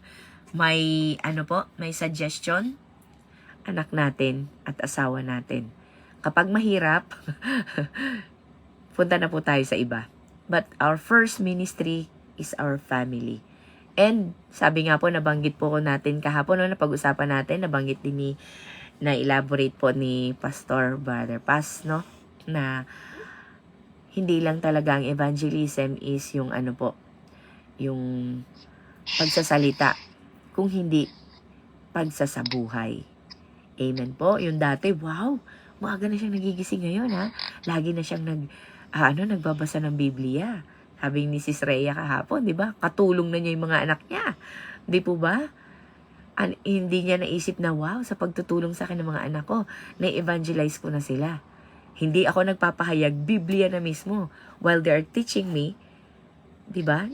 May suggestion? Anak natin at asawa natin. Kapag mahirap, punta na po tayo sa iba. But our first ministry is our family. And sabi nga po, nabanggit po ko natin kahapon, napag-usapan natin, nabanggit din na-elaborate po ni Pastor Brother Paz, na hindi lang talaga ang evangelism is yung yung pagsasalita, kung hindi pagsasabuhay. Amen po. Yung dati, wow, maaga na siyang nagigising ngayon, ha? Lagi na siyang nagbabasa ng Biblia. Sabi ni Sis Rhea kahapon, di ba? Katulong na niya yung mga anak niya. Di po ba? Hindi niya naisip na, wow, sa pagtutulong sa akin ng mga anak ko, na-evangelize ko na sila. Hindi ako nagpapahayag, Biblia na mismo. While they are teaching me, 'Di ba?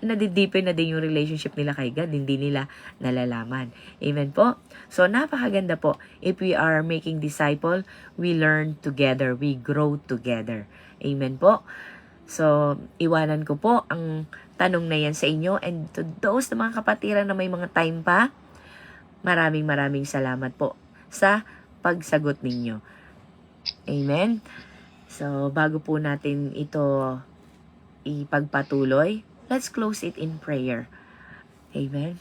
Nadideepen na din yung relationship nila kay God, hindi nila nalalaman. Amen po. So napakaganda po. If we are making disciple, we learn together, we grow together. Amen po. So iwanan ko po ang tanong na yan sa inyo, and to those na mga kapatiran na may mga time pa, maraming salamat po sa pagsagot ninyo. Amen. So bago po natin ito ipagpatuloy, let's close it in prayer. Amen.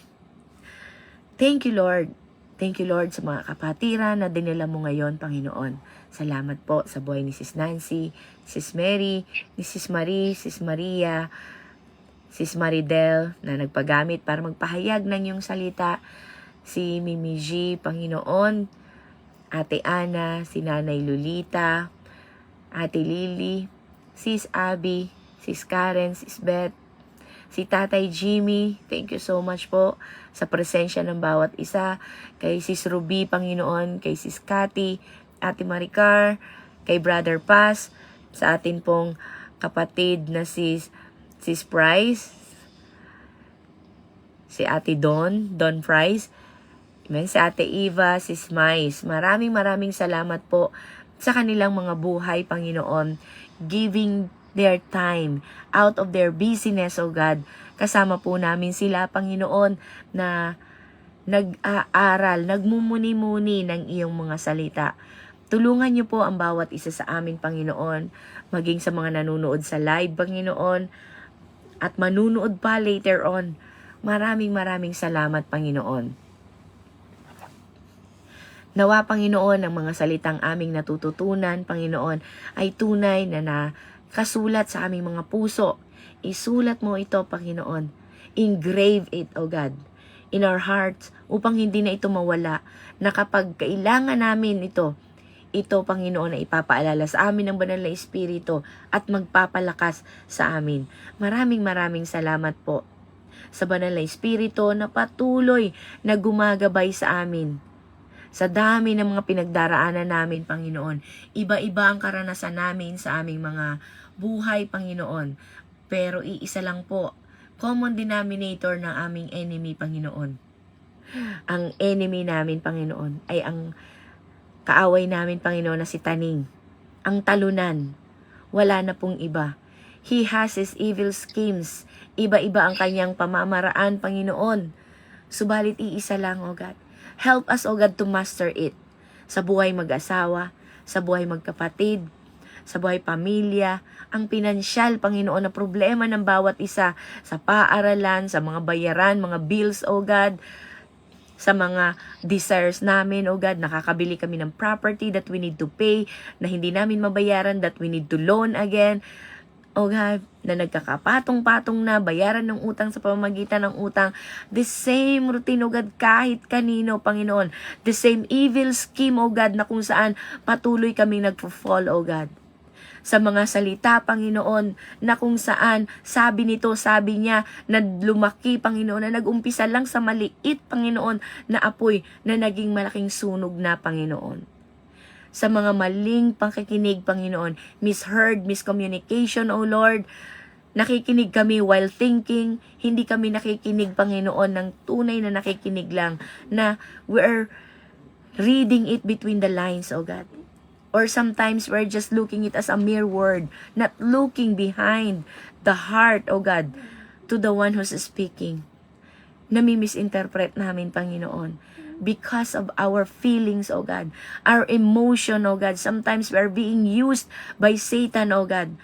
Thank you, Lord. Thank you, Lord, sa mga kapatiran na dinala mo ngayon, Panginoon. Salamat po sa buhay ni Sis Nancy, Sis Mary, ni Sis Marie, Sis Maria, Sis Maridel na nagpagamit para magpahayag ng iyong salita. Si Mimi G, Panginoon, Ate Ana, si Nanay Lolita, Ate Lily, Sis Abby, Sis Karen, Sis Beth, si Tatay Jimmy, thank you so much po sa presensya ng bawat isa. Kay Sis Ruby, Panginoon, kay Sis Cathy, Ate Maricar, kay Brother Paz, sa atin pong kapatid na Sis Price, si Ate Don Price, amen, si Ate Eva, Sis Mais. Maraming salamat po sa kanilang mga buhay, Panginoon, giving their time out of their busyness, oh God. Kasama po namin sila, Panginoon, na nag-aaral, nagmumuni-muni ng iyong mga salita. Tulungan niyo po ang bawat isa sa amin, Panginoon, maging sa mga nanonood sa live, Panginoon, at manunood pa later on. Maraming salamat, Panginoon. Nawa, Panginoon, ang mga salitang aming natututunan, Panginoon, ay tunay na nakasulat sa aming mga puso. Isulat mo ito, Panginoon. Engrave it, O God, in our hearts, upang hindi na ito mawala, na kapag kailangan namin ito, Panginoon, na ipapaalala sa amin ng Banal na Espiritu at magpapalakas sa amin. Maraming salamat po sa Banal na Espiritu na patuloy na gumagabay sa amin. Sa dami ng mga pinagdaraanan namin, Panginoon, iba-iba ang karanasan namin sa aming mga buhay, Panginoon. Pero iisa lang po, common denominator ng aming enemy, Panginoon. Ang enemy namin, Panginoon, ay ang kaaway namin, Panginoon, na si Taning. Ang talunan. Wala na pong iba. He has his evil schemes. Iba-iba ang kanyang pamamaraan, Panginoon. Subalit iisa lang, O God. Help us, O God, to master it. Sa buhay mag-asawa, sa buhay magkapatid, sa buhay pamilya, ang pinansyal, Panginoon, na problema ng bawat isa, sa paaralan, sa mga bayaran, mga bills, O God, sa mga desires namin, O God, nakakabili kami ng property that we need to pay, na hindi namin mabayaran, that we need to loan again, O God, na nagkakapatong-patong na, bayaran ng utang sa pamamagitan ng utang, the same routine, O God, kahit kanino, Panginoon, the same evil scheme, O God, na kung saan patuloy kaming nagpo-fall, O God. Sa mga salita, Panginoon, na kung saan sabi niya na lumaki, Panginoon, na nag-umpisa lang sa maliit, Panginoon, na apoy na naging malaking sunog na, Panginoon. Sa mga maling pakikinig, Panginoon, misheard, miscommunication, O Lord, nakikinig kami while thinking, hindi kami nakikinig, Panginoon, ng tunay na nakikinig lang, na we're reading it between the lines, O God. Or sometimes we're just looking it as a mere word, not looking behind the heart, O God, to the one who's speaking. Nami-misinterpret namin, Panginoon, because of our feelings, O God, our emotion, O God. Sometimes we are being used by Satan, O God.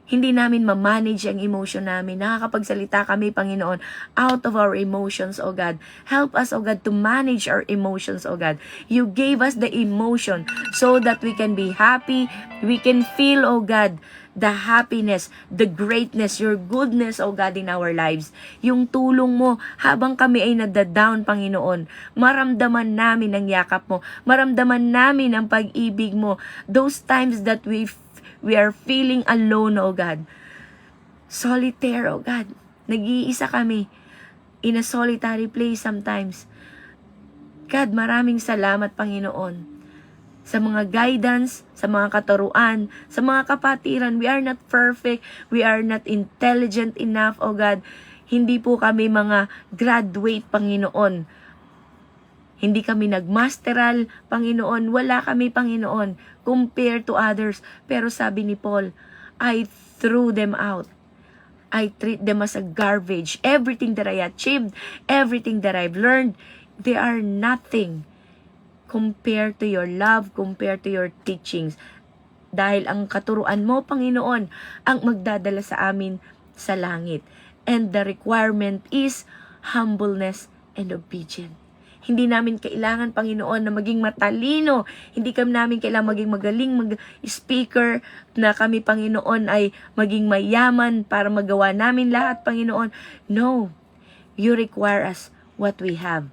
Hindi namin ma-manage ang emotion namin. Nakakapagsalita kami, Panginoon, out of our emotions, O God. Help us, O God, to manage our emotions, O God. You gave us the emotion so that we can be happy. We can feel, O God, the happiness, the greatness, your goodness, O God, in our lives. Yung tulong mo habang kami ay nadadown, Panginoon. Maramdaman namin ang yakap mo. Maramdaman namin ang pag-ibig mo. Those times that we are feeling alone, O God. Solitaire, O God. Nag-iisa kami in a solitary place sometimes. God, maraming salamat, Panginoon. sa mga guidance, sa mga katuruan, sa mga kapatiran. We are not perfect. We are not intelligent enough, O God. Hindi po kami mga graduate, Panginoon. Hindi kami nagmasteral, Panginoon. Wala kami, Panginoon, compared to others. Pero sabi ni Paul, I threw them out. I treat them as a garbage. Everything that I achieved, everything that I've learned, they are nothing compared to your love, compared to your teachings. Dahil ang katuruan mo, Panginoon, ang magdadala sa amin sa langit. And the requirement is humbleness and obedience. Hindi namin kailangan, Panginoon, na maging matalino. Hindi kami namin kailangan maging magaling mag-speaker, na kami, Panginoon, ay maging mayaman para magawa namin lahat, Panginoon. No. You require us what we have.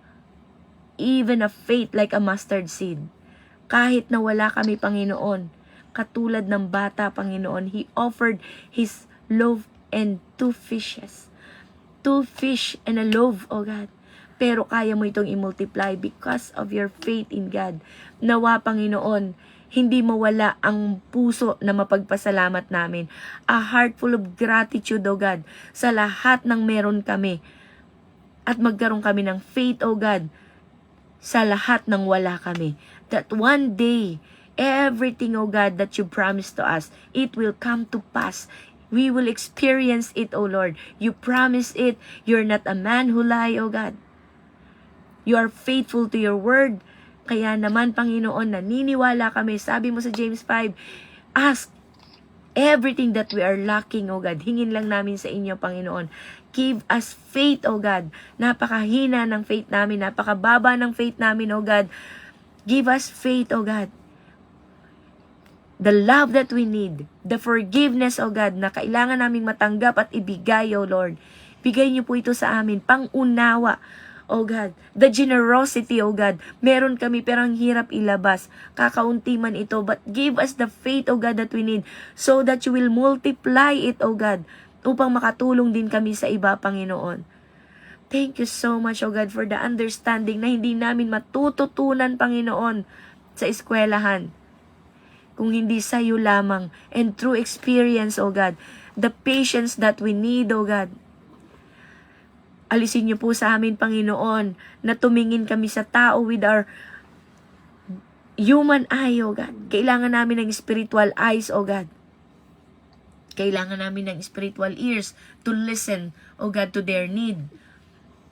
Even a faith like a mustard seed. Kahit na wala kami, Panginoon, katulad ng bata, Panginoon, He offered His loaf and 2 fishes. 2 fish and a loaf, O God. Pero kaya mo itong i-multiply because of your faith in God. Nawa, Panginoon, hindi mawala ang puso na mapagpasalamat namin. A heart full of gratitude, O God, sa lahat ng meron kami. At magkaroon kami ng faith, O God, sa lahat ng wala kami. That one day, everything, O God, that you promised to us, it will come to pass. We will experience it, O Lord. You promised it. You're not a man who lie, O God. You are faithful to your word. Kaya naman, Panginoon, naniniwala kami. Sabi mo sa James 5, ask everything that we are lacking, O God. Hingin lang namin sa inyo, Panginoon. Give us faith, O God. Napakahina ng faith namin. Napakababa ng faith namin, O God. Give us faith, O God. The love that we need. The forgiveness, O God, na kailangan naming matanggap at ibigay, O Lord. Bigay niyo po ito sa amin. Pangunawa, O God. The generosity, O God. Meron kami pero ang hirap ilabas. Kakaunti man ito. But give us the faith, O God, that we need. So that you will multiply it, O God, upang makatulong din kami sa iba, Panginoon. Thank you so much, O God, for the understanding na hindi namin matututunan, Panginoon, sa eskwelahan. Kung hindi sa iyo lamang. And through experience, O God, the patience that we need, O God. Alisin niyo po sa amin, Panginoon, na tumingin kami sa tao with our human eye, O God. Kailangan namin ng spiritual eyes, O God. Kailangan namin ng spiritual ears to listen, O God, to their need.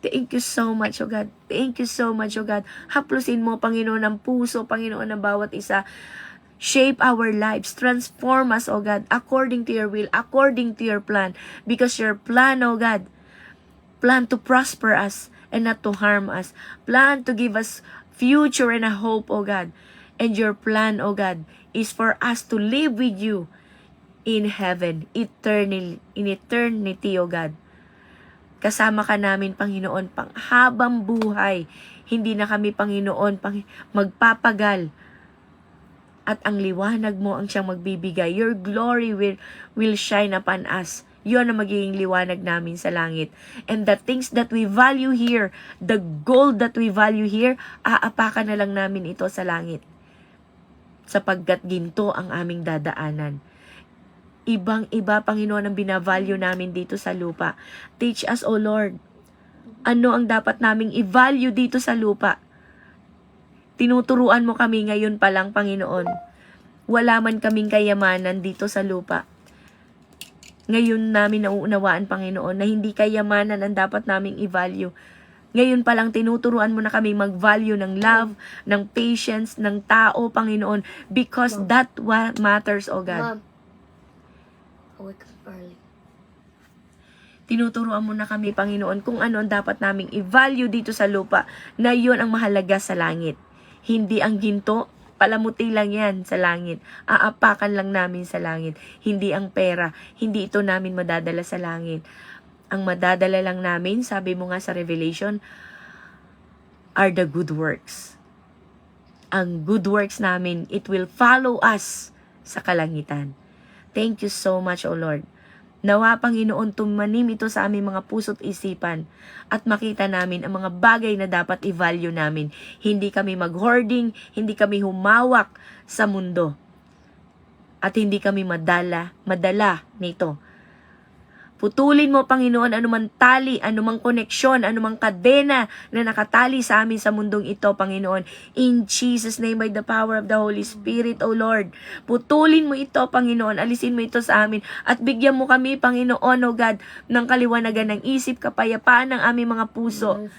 Thank you so much, O God. Thank you so much, O God. Haplusin mo, Panginoon, ang puso, Panginoon, ng bawat isa. Shape our lives. Transform us, O God, according to your will, according to your plan. Because your plan, O God, plan to prosper us and not to harm us. Plan to give us future and a hope, O God. And your plan, O God, is for us to live with you in heaven, eternally, in eternity, O God. Kasama ka namin, Panginoon, panghabang buhay. Hindi na kami, Panginoon, magpapagal. At ang liwanag mo ang siyang magbibigay. Your glory will shine upon us. Yun ang magiging liwanag namin sa langit. And the things that we value here, the gold that we value here, aapakan na lang namin ito sa langit. Sapagkat ginto ang aming dadaanan. Ibang-iba, Panginoon, ang binavalue namin dito sa lupa. Teach us, O Lord, ano ang dapat naming i-value dito sa lupa. Tinuturuan mo kami ngayon pa lang, Panginoon. Wala man kaming kayamanan dito sa lupa. Ngayon namin nauunawaan, Panginoon, na hindi kayamanan ang dapat naming i-value. Ngayon pa lang tinuturuan mo na kami mag-value ng love, ng patience, ng tao, Panginoon. Because that what matters, O God. Mom, I wake up early. Tinuturuan mo na kami, Panginoon, kung ano ang dapat naming i-value dito sa lupa, na yun ang mahalaga sa langit. Hindi ang ginto, palamuti lang yan sa langit. Aapakan lang namin sa langit. Hindi ang pera, hindi ito namin madadala sa langit. Ang madadala lang namin, sabi mo nga sa Revelation, are the good works. Ang good works namin, it will follow us sa kalangitan. Thank you so much, O Lord. Nawa, Panginoon, tumanim ito sa aming mga puso't isipan at makita namin ang mga bagay na dapat i-value namin. Hindi kami mag-hoarding, hindi kami humawak sa mundo, at hindi kami madala nito. Putulin mo, Panginoon, anumang tali, anumang koneksyon, anumang kadena na nakatali sa amin sa mundong ito, Panginoon. In Jesus' name, by the power of the Holy Spirit, O Lord. Putulin mo ito, Panginoon. Alisin mo ito sa amin. At bigyan mo kami, Panginoon, O God, ng kaliwanagan ng isip, kapayapaan ng aming mga puso.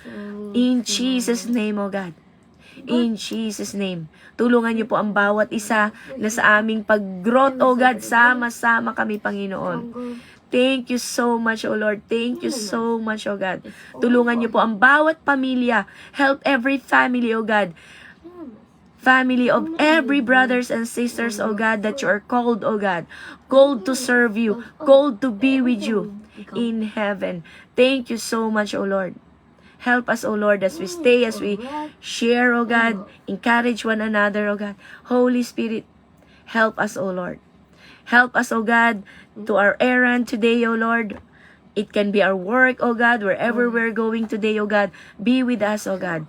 In Jesus' name, O God. In Jesus' name. Tulungan niyo po ang bawat isa na sa aming pag-growth, O God. Sama-sama kami, Panginoon. Thank you so much, O Lord. Thank you so much, O God. Tulungan niyo po ang bawat pamilya. Help every family, O God. Family of every brothers and sisters, O God, that you are called, O God. Called to serve you. Called to be with you in heaven. Thank you so much, O Lord. Help us, O Lord, as we stay, as we share, O God. Encourage one another, O God. Holy Spirit, help us, O Lord. Help us, O God, to our errand today, O Lord. It can be our work, O God, wherever we're going today, O God. Be with us, O God.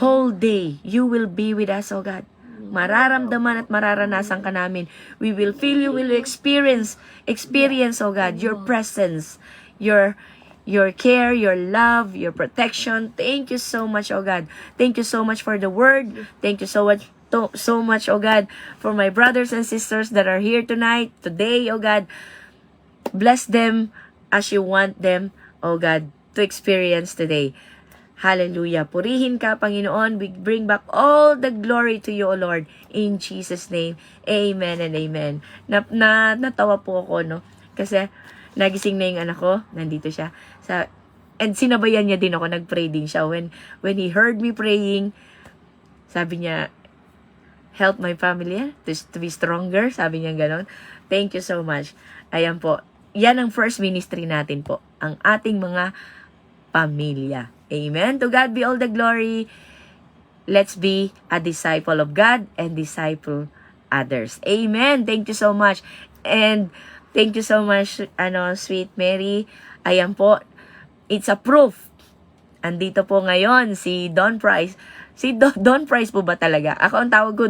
Whole day, you will be with us, O God. Mararamdaman at mararanasan ka namin. We will feel, you will experience, O God, your presence, your care, your love, your protection. Thank you so much, O God. Thank you so much for the word. Thank you so much, O God, for my brothers and sisters that are here tonight, today, O God. Bless them as you want them, O God, to experience today. Hallelujah. Purihin ka, Panginoon. We bring back all the glory to you, O Lord. In Jesus' name. Amen and amen. Natawa po ako, no? Kasi nagising na yung anak ko. Nandito siya. And sinabayan niya din ako. Nag-pray din siya. When he heard me praying, sabi niya, help my family to be stronger. Sabi niya ganon. Thank you so much. Ayan po. Yan ang first ministry natin po. Ang ating mga pamilya. Amen. To God be all the glory. Let's be a disciple of God and disciple others. Amen. Thank you so much. And thank you so much, Sweet Mary. Ayan po. It's a proof. Andito po ngayon si Don Price. Si Don Price po ba talaga? Ako ang tawag ko,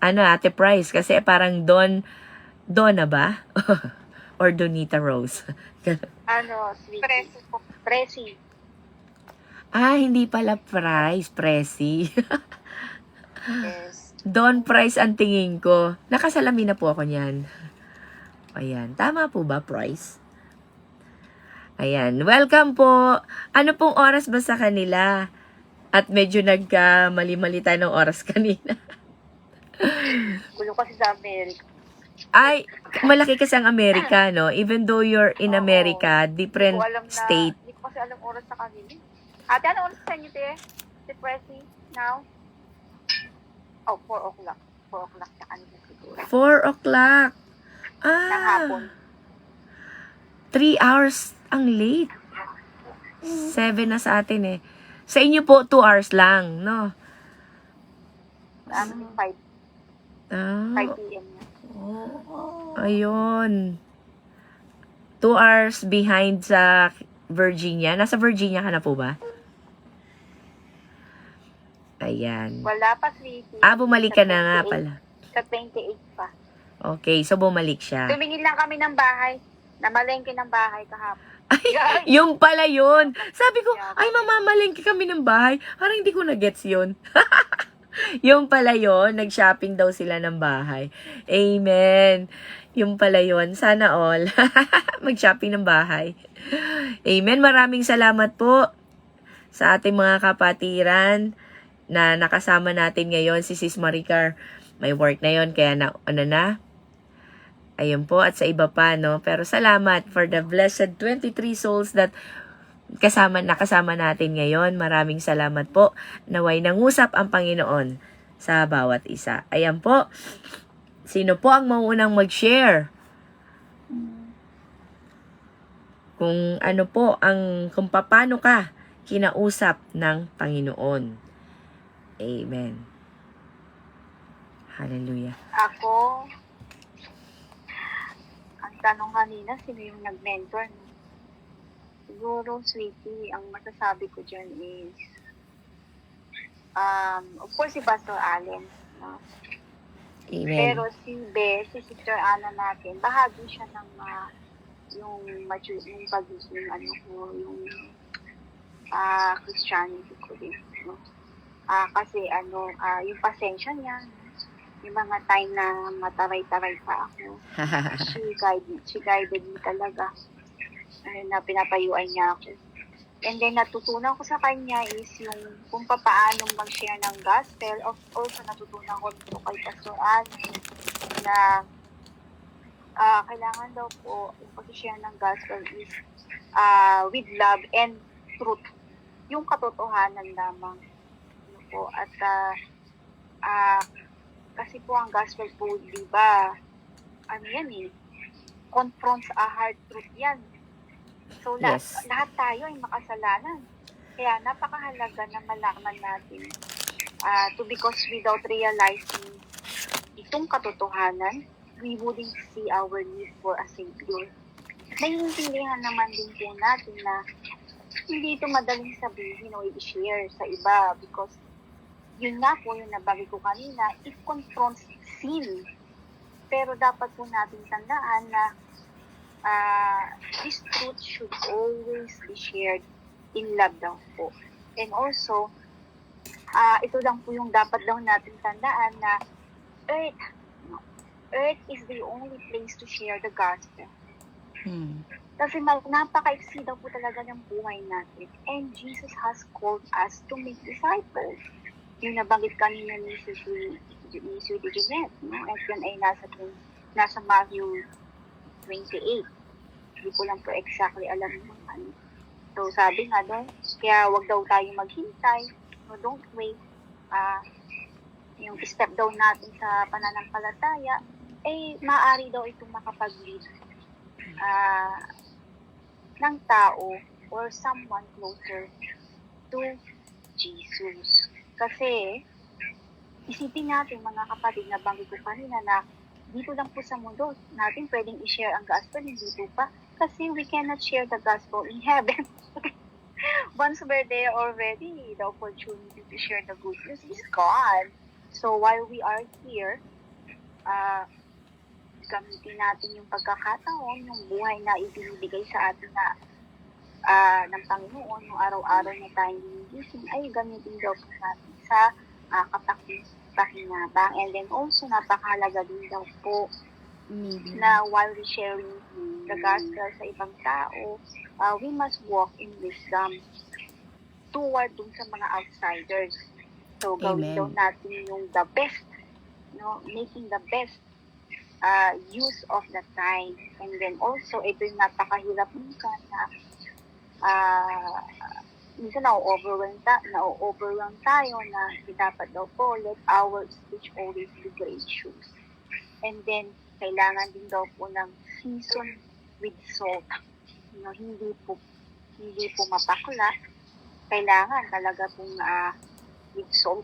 Ate Price. Kasi parang Donna ba? Or Donita Rose. Sweet. Presi. Hindi pala Price. Presi. Yes. Don Price ang tingin ko. Nakasalamin na po ako niyan. Ayan. Tama po ba, Price? Ayan. Welcome po. Ano pong oras ba sa kanila? At medyo nagkamali-mali tayo ng oras kanina. Gulo kasi sa Amerika. Ay, malaki kasi ang Amerika, no? Even though you're in Oo. America, different state. Hindi ko kasi alam oras sa kanila. Ate, ano oras sa inyo, te? Si Presi, now? 4 o'clock. 4 o'clock sa kanila siguro. 4 o'clock. Ng hapon. 3 hours ang late. 7 na sa atin eh. Sa inyo po, 2 hours lang, no? 5 p.m. na. Ayun. 2 hours behind sa Virginia. Nasa Virginia ka na po ba? Ayan. Wala pa, sweetie. Bumalik ka na nga pala. Sa 28 pa. Okay, so bumalik siya. Tumingin lang kami ng bahay. Namalengke ng bahay kahapon. Yung pala yun. Sabi ko, ay mamamalengke kami ng bahay. Parang hindi ko na-gets yun. Yung pala yun. Nag-shopping daw sila ng bahay. Amen. Yung pala yun. Sana all. Mag-shopping ng bahay. Amen. Maraming salamat po sa ating mga kapatiran na nakasama natin ngayon. Si Sis Maricar, may work na yon kaya ayun po, at sa iba pa, no? Pero salamat for the blessed 23 souls that nakasama natin ngayon. Maraming salamat po. Naway nangusap ang Panginoon sa bawat isa. Ayan po. Sino po ang mauunang mag-share? Kung kung paano ka kinausap ng Panginoon. Amen. Hallelujah. Ako, ang nagtanong kanina, sino yung nag-mentor? No? Siguro, sweetie, ang masasabi ko dyan is, of course, si Pastor Allen. No? Amen. Pero si Sister Ana natin, bahagi siya ng yung pagiging, yung Christianity ko din. No? Kasi yung pasensya niya, yung mga time na mataray-taray pa ako, she guided me talaga. Na pinapayuan niya ako. And then, natutunan ko sa kanya is yung kung paano mag-share ng gospel. Also, natutunan ko dito kay Pastor Anne na kailangan daw po yung pag-share ng gospel is with love and truth. Yung katotohanan lamang. Ano po, at kasi po ang gospel po, di ba, confronts a hard truth yan. So, Yes. lahat tayo ay makasalanan. Kaya napakahalaga na malaman natin because without realizing itong katotohanan, we wouldn't see our need for a Savior. Naiintindihan naman din po natin na hindi ito madaling sabihin o i-share sa iba because yun nga po yung nabagi ko kanina, it confronts sin. Pero dapat po natin tandaan na this truth should always be shared in love daw po. And also, ito lang po yung dapat daw natin tandaan na Earth is the only place to share the gospel. Kasi napaka-exceed daw po talaga ng buhay natin. And Jesus has called us to make disciples. Yung nabanggit kanina ni Sweetie Jeanette, no? At yun ay nasa Matthew 28. Hindi ko lang po exactly alam yung ano. So, sabi nga doon, kaya wag daw tayo maghintay. No, don't wait. Yung step daw natin sa pananampalataya, maaari daw itong makapag-lead ng tao or someone closer to Jesus. Kasi, isipin natin mga kapatid na banggit ko kanina na dito lang po sa mundo natin pwedeng i-share ang gospel, hindi po pa. Kasi we cannot share the gospel in heaven. Once we're there already, the opportunity to share the good news is gone. So while we are here, gamitin natin yung pagkakataon, yung buhay na ibinibigay sa atin na ng Panginoon, yung araw-araw na tayong ginising, ay gamitin daw po natin sa pakinabang. And then also, napakahalaga din daw po na while we sharing the gospel sa ibang tao, we must walk in wisdom toward dun sa mga outsiders. So, gawin daw natin yung the best, making the best use of the time. And then also, ito yung napakahirap minsan na minsan na-overwhelm tayo na dapat daw po, let our speech always be gracious. And then, kailangan din daw po ng season with salt. Hindi po mapakla. Kailangan talaga pong with salt.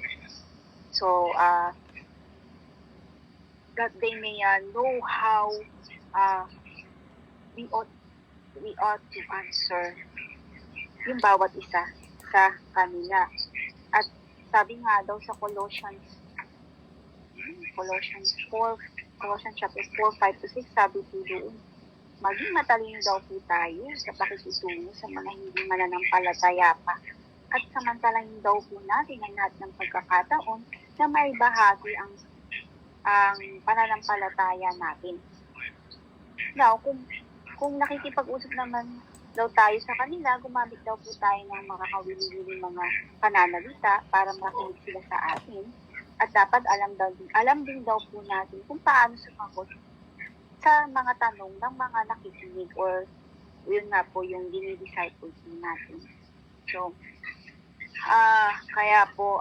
So, that they may know how we ought to answer yung bawat isa sa kanila. At sabi nga daw sa Colossians chapter 4, 5-6, sabi po doon, maging matalino daw po tayo sa pakikitungo sa mga hindi mananampalataya pa. At samantalahin daw po natin ang lahat ng pagkakataon na may bahagi ang pananampalataya natin. Now, kung nakikipag-usap naman daw tayo sa kanila, gumamit daw po tayo ng makakawili-wili mga pananalita para makinig sila sa atin. At dapat alam din daw po natin kung paano sumagot sa mga tanong ng mga nakikinig or yun nga po yung dinidisciple natin. So, kaya po,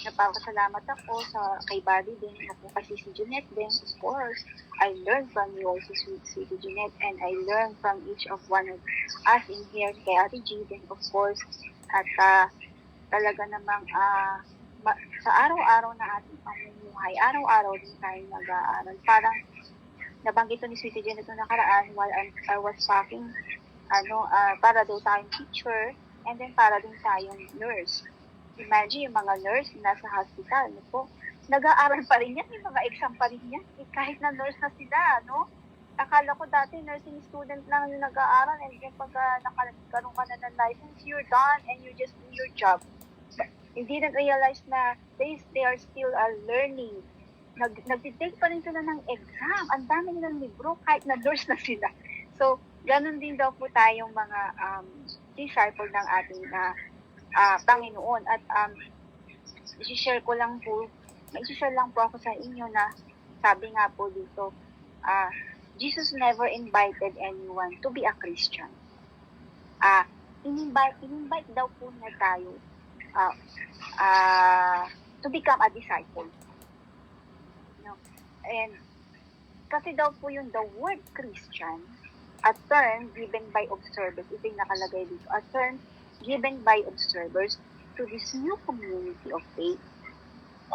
napapasalamat ako kay Buddy din, ako kasi si Jeanette din, of course. I learned from you also, Sweetie Jeanette, and I learned from each of one of us in here, kay Ate G din, of course. At talaga namang sa araw-araw na ating pamumuhay, araw-araw din tayo nag-aaral. Parang nabanggit to ni Sweetie Jen ito nakaraan while I was packing, para daw tayong teacher, and then para din tayong nurse. Imagine yung mga nurse nasa hospital, no po, nag-aaral pa rin yan, yung mga exam pa rin yan, kahit na nurse na sila, no? Akala ko dati nursing student lang yung nag-aaral, and then pag nakaroon ka na ng license, you're done and you just do your job. But hindi na realize na they are still learning. Nag-take pa rin sila ng exam. Ang dami nilang libro kahit na nurse na sila. So, ganun din daw po tayong mga disciple ng ating Panginoon. At i-share lang po ako sa inyo na sabi nga po dito, Jesus never invited anyone to be a Christian. In-invite daw po niya tayo to become a disciple. And kasi daw po yung the word Christian, a term given by observers, ito yung nakalagay dito, a term given by observers to this new community of faith,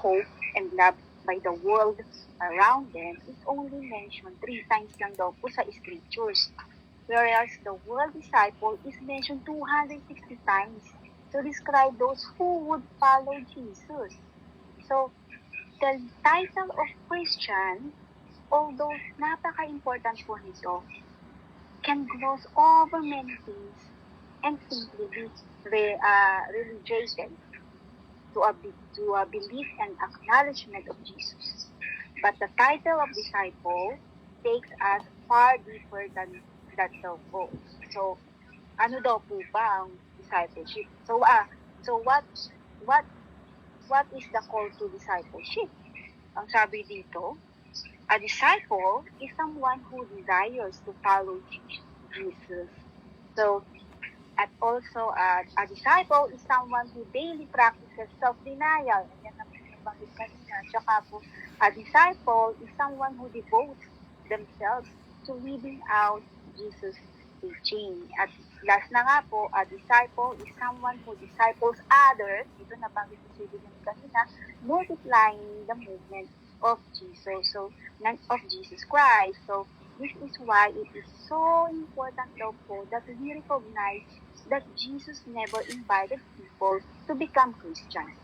hope, and love by the world around them is only mentioned 3 times lang daw po sa scriptures. Whereas the word disciple is mentioned 260 times to describe those who would follow Jesus. So, the title of Christian, although napaka-important po nito, can gloss over many things and simply be relegated to a belief and acknowledgement of Jesus. But the title of disciple takes us far deeper than that daw po. So, ano daw po ba ang discipleship? So what is the call to discipleship? Ang sabi dito, a disciple is someone who desires to follow Jesus. So, at also, a disciple is someone who daily practices self-denial. Yan ang pinabangit kanina. Tsaka po, a disciple is someone who devotes themselves to living out Jesus' teaching. At last na nga po, a disciple is someone who disciples others. Ito nabanggit ko sa video kanina, multiplying the movement of Jesus. So, of Jesus Christ. So, this is why it is so important daw po that we recognize that Jesus never invited people to become Christians.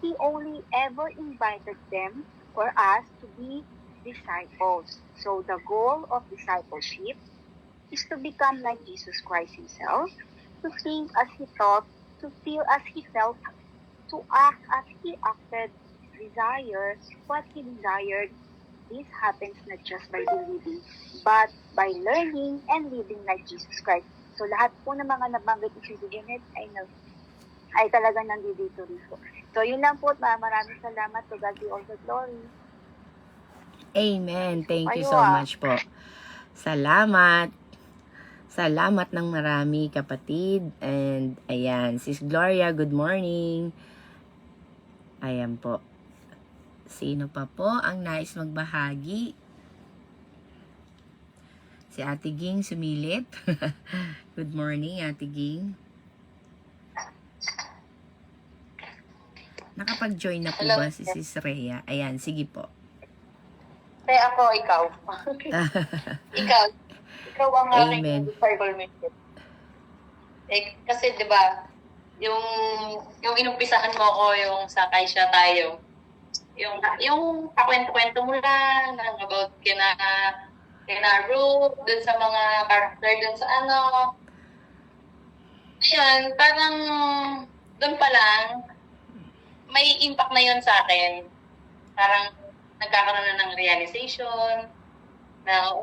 He only ever invited them or us to be disciples. So, the goal of discipleship is to become like Jesus Christ himself, to think as he thought, to feel as he felt, to act as he acted, desire what he desired. This happens not just by believing, but by learning and living like Jesus Christ. So lahat po ng mga nabanggit ni Sweetie Janet ay talagang nandito rito. So yun lang po, maraming salamat. To God be all the glory. Amen. Thank you so much po. Salamat. Salamat ng marami, kapatid. And, ayan, Sis Gloria, good morning. Ayan po. Sino pa po ang nais magbahagi? Si Ate Ging sumilip. Good morning, Ate Ging. Nakapag-join na po ba si Sis Rhea? Ayan, sige po. Kaya ako, ikaw. Ikaw ang Amen. aking disciple mission. Kasi 'di ba, yung inumpisahan mo ko yung sa Kaisha tayo. Yung pakwento-kwento mo lang about kina Ruth, dun sa mga character dun sa Ayun, parang dun pa lang may impact na yun sa akin. Parang nagkakaroon na ng realization na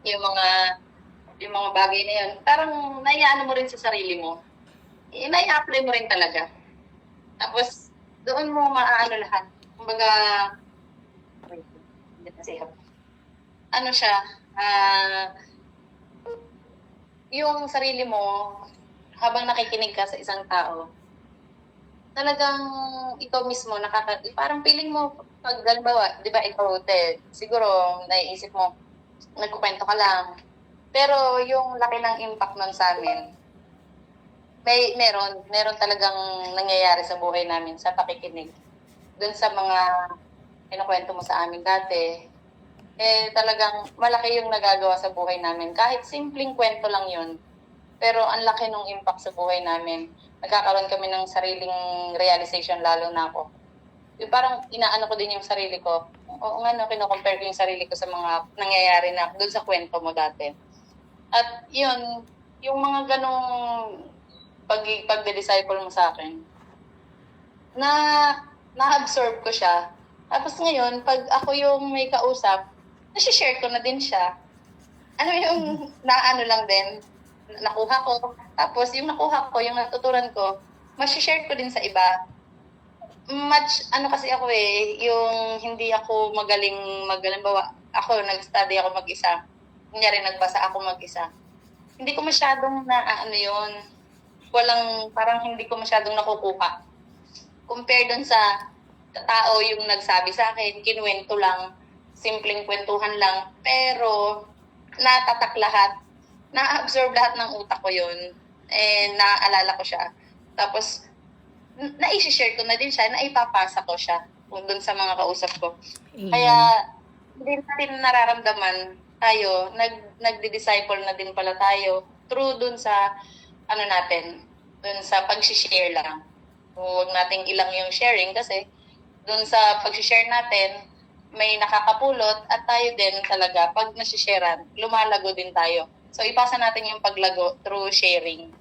yung mga bagay na yun, parang naiyaano mo rin sa sarili mo. Nai-apply mo rin talaga. Tapos, doon mo maaano lahat. Kumbaga, yung sarili mo, habang nakikinig ka sa isang tao, talagang ikaw mismo, parang feeling mo, pag halimbawa, di ba ikaw, Ted, siguro, naiisip mo, nagkukwento ka lang. Pero yung laki ng impact nun sa amin, meron talagang nangyayari sa buhay namin sa pakikinig. Doon sa mga kinukwento mo sa amin dati, talagang malaki yung nagagawa sa buhay namin. Kahit simpleng kwento lang yun, pero ang laki nung impact sa buhay namin. Nagkakaroon kami ng sariling realization, lalo na ako. Yung parang inaano ko din yung sarili ko. Oo nga, no, kino-compare ko yung sarili ko sa mga nangyayari na doon sa kwento mo dati. At yun, yung mga ganong pagde-disciple mo sa akin, na-absorb ko siya. Tapos ngayon, pag ako yung may kausap, nasi-share ko na din siya. Ano yung naano lang din, nakuha ko. Tapos yung nakuha ko, yung natutunan ko, mas-share ko din sa iba. Ano kasi ako yung hindi ako magaling bawa, ako nag-study ako mag-isa. Kunyari nagbasa ako mag-isa. Hindi ko masyadong parang hindi ko masyadong nakukuha. Compare dun sa tao yung nagsabi sa akin, kinuwento lang, simpleng kwentuhan lang, pero natatak lahat, na-absorb lahat ng utak ko yun, naaalala ko siya. Tapos, na-share ko na din siya, naipapasa ko siya dun sa mga kausap ko. Kaya, hindi natin nararamdaman tayo, nagdi-disciple na din pala tayo through dun sa, dun sa pag-share lang. Huwag nating ilang yung sharing kasi dun sa pag-share natin, may nakakapulot at tayo din talaga, pag nasisharean, lumalago din tayo. So, ipasa natin yung paglago through sharing.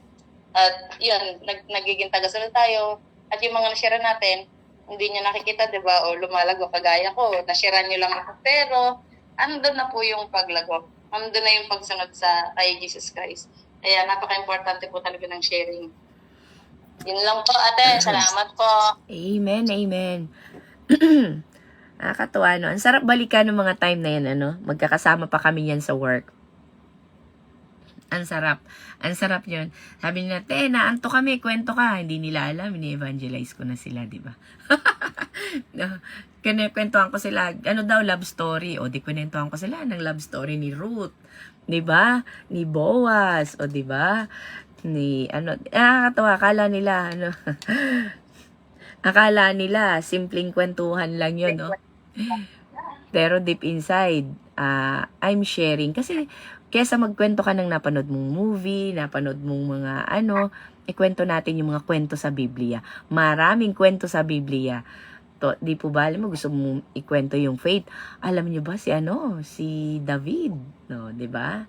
At yun, nagiging tagasunod tayo. At yung mga nashare natin, hindi nyo nakikita, di ba? O lumalago, kagaya ko, nashare nyo lang ako. Pero, andun na po yung paglago. Andun na yung pagsunod sa kay Jesus Christ. Kaya napaka-importante po talaga ng sharing. Yun lang po, ate. Salamat po. Amen, amen. Nakakatuwa, no? Ang sarap balikan ng mga time na yan, ano? Magkakasama pa kami yan sa work. Ang sarap. Ang sarap yun. Sabi nila, naanto kami, kwento ka. Hindi nila alam, ini-evangelize ko na sila, di ba? No, kwentuhan ko sila, ano daw, love story. O, di kwentuhan ko sila ng love story ni Ruth. Di ba? Ni Boaz. O, di ba? Nakakatawa, akala nila, akala nila, simpleng kwentuhan lang yun, no? Pero deep inside, I'm sharing. Kasi, kesa magkwento ka ng napanood mong movie, napanood mong mga ikwento natin yung mga kwento sa Biblia. Maraming kwento sa Biblia. Di po ba, alam mo, gusto mo ikwento yung faith. Alam niyo ba si David, no, di ba?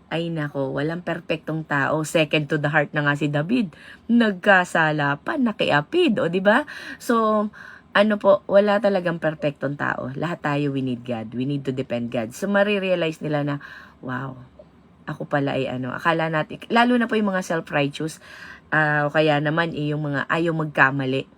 Ay nako, walang perpektong tao. Second to the heart na nga si David. Nagkasala pa, nakiapid, o di ba? So, wala talagang perpektong tao. Lahat tayo, we need God. We need to depend God. So, marirealize nila na, wow, ako pala ay akala natin, lalo na po yung mga self-righteous, o kaya naman yung mga ayaw magkamali.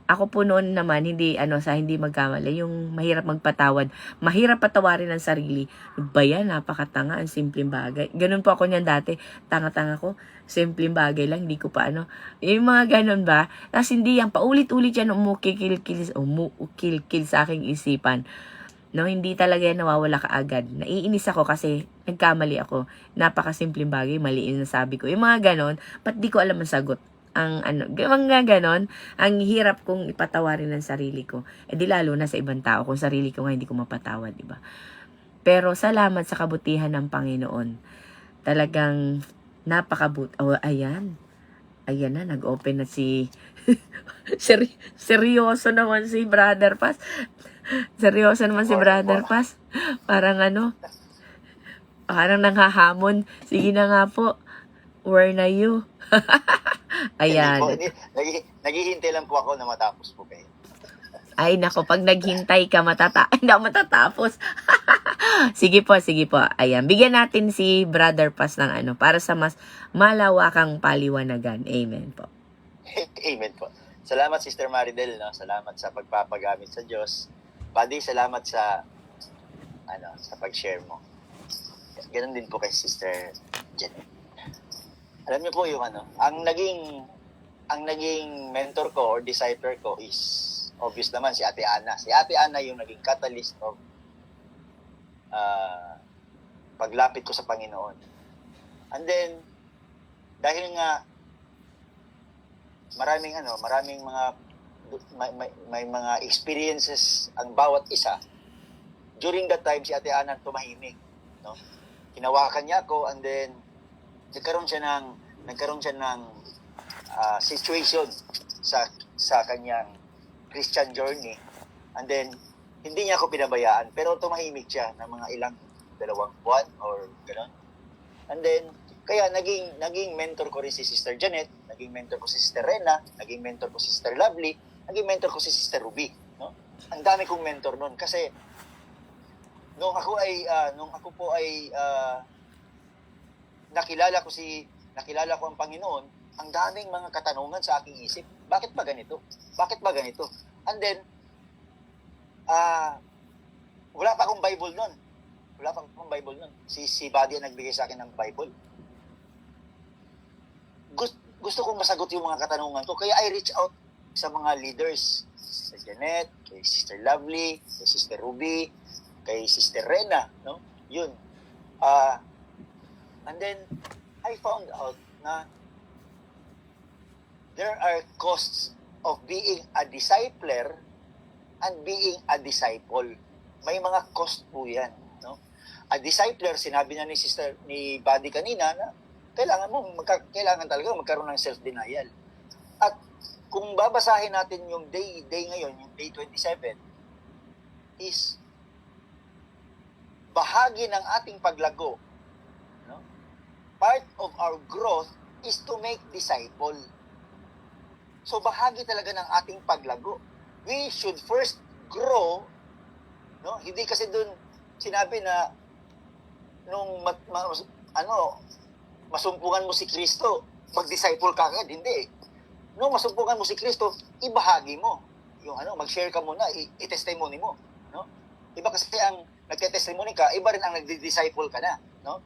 Ako po noon naman, hindi magkamali, yung mahirap magpatawad, mahirap patawarin ang sarili. Ba yan, napakatanga, ang simpleng bagay. Ganun po ako niyan dati, tanga-tanga ko, simpleng bagay lang, hindi ko pa yung mga ganun ba, tapos hindi yan, paulit-ulit yan, umukil-kil sa aking isipan. No, hindi talaga yan nawawala kaagad. Naiinis ako kasi nagkamali ako. Napakasimpleng bagay, maliin na sabi ko. Yung mga ganon, ba't di ko alam ang sagot? Mga ganon, ang hirap kong ipatawarin ng sarili ko. Di lalo na sa ibang tao, kung sarili ko nga hindi ko mapatawad, di ba? Pero salamat sa kabutihan ng Panginoon. Talagang ayan. Ayan na, nag-open na si seryoso naman si Brother Paz. Seryoso naman si Brother Paz. Parang parang nanghahamon. Sige na nga po. Where na you? Ayan. Naghihintay lang po ako na matapos po kayo. Ay, nako, pag naghintay ka, hindi ako matatapos. Sige po. Ayan, bigyan natin si Brother Paz ng para sa mas malawakang paliwanagan. Amen po. Amen po. Salamat, Sister Maridel, no? Salamat sa pagpapagamit sa Diyos. Buddy, salamat sa sa pag-share mo. Ganun din po kay Sister Jen. Alam niyo po yung ang naging mentor ko or disciple ko is obvious naman si Ate Ana. Si Ate Ana yung naging catalyst of paglapit ko sa Panginoon. And then dahil nga maraming mga may mga experiences ang bawat isa, during that time, si Ate Ana tumahimik. No? Hinawakan niya ako, and then, nagkaroon siya ng situation sa kanyang Christian journey. And then, hindi niya ako pinabayaan, pero tumahimik siya ng mga ilang 2 buwan or gano'n. And then, kaya naging mentor ko rin si Sister Janet, naging mentor ko si Sister Rena, naging mentor ko si Sister Lovely, naging mentor ko si Sister Ruby. No? Ang dami kong mentor noon kasi nung ako po ay nakilala ko ang Panginoon, ang daming mga katanungan sa aking isip. Bakit ba ganito? Bakit ba ganito? And then, wala pa akong Bible noon. Si Buddy ang nagbigay sa akin ng Bible. Gusto kong masagot yung mga katanungan ko, kaya I reach out sa mga leaders. Sister Janet, kay Sister Lovely, kay Sister Ruby, kay Sister Rena, no? Yun. And then, I found out na there are costs of being a discipler and being a disciple. May mga cost po yan, no? A discipler, sinabi na ni Buddy kanina na kailangan talaga magkaroon ng self-denial. At kung babasahin natin yung day ngayon, yung day 27, is bahagi ng ating paglago. No? Part of our growth is to make disciple. So bahagi talaga ng ating paglago. We should first grow, no? Hindi kasi doon sinabi na nung masumpungan mo si Kristo, mag-disciple ka agad. Hindi. Nung masumpungan mo si Kristo, ibahagi mo. Yung mag-share ka muna, i-testimony mo, no? Iba kasi ang nagte-testimony ka, iba rin ang nagdi-disciple ka na, no?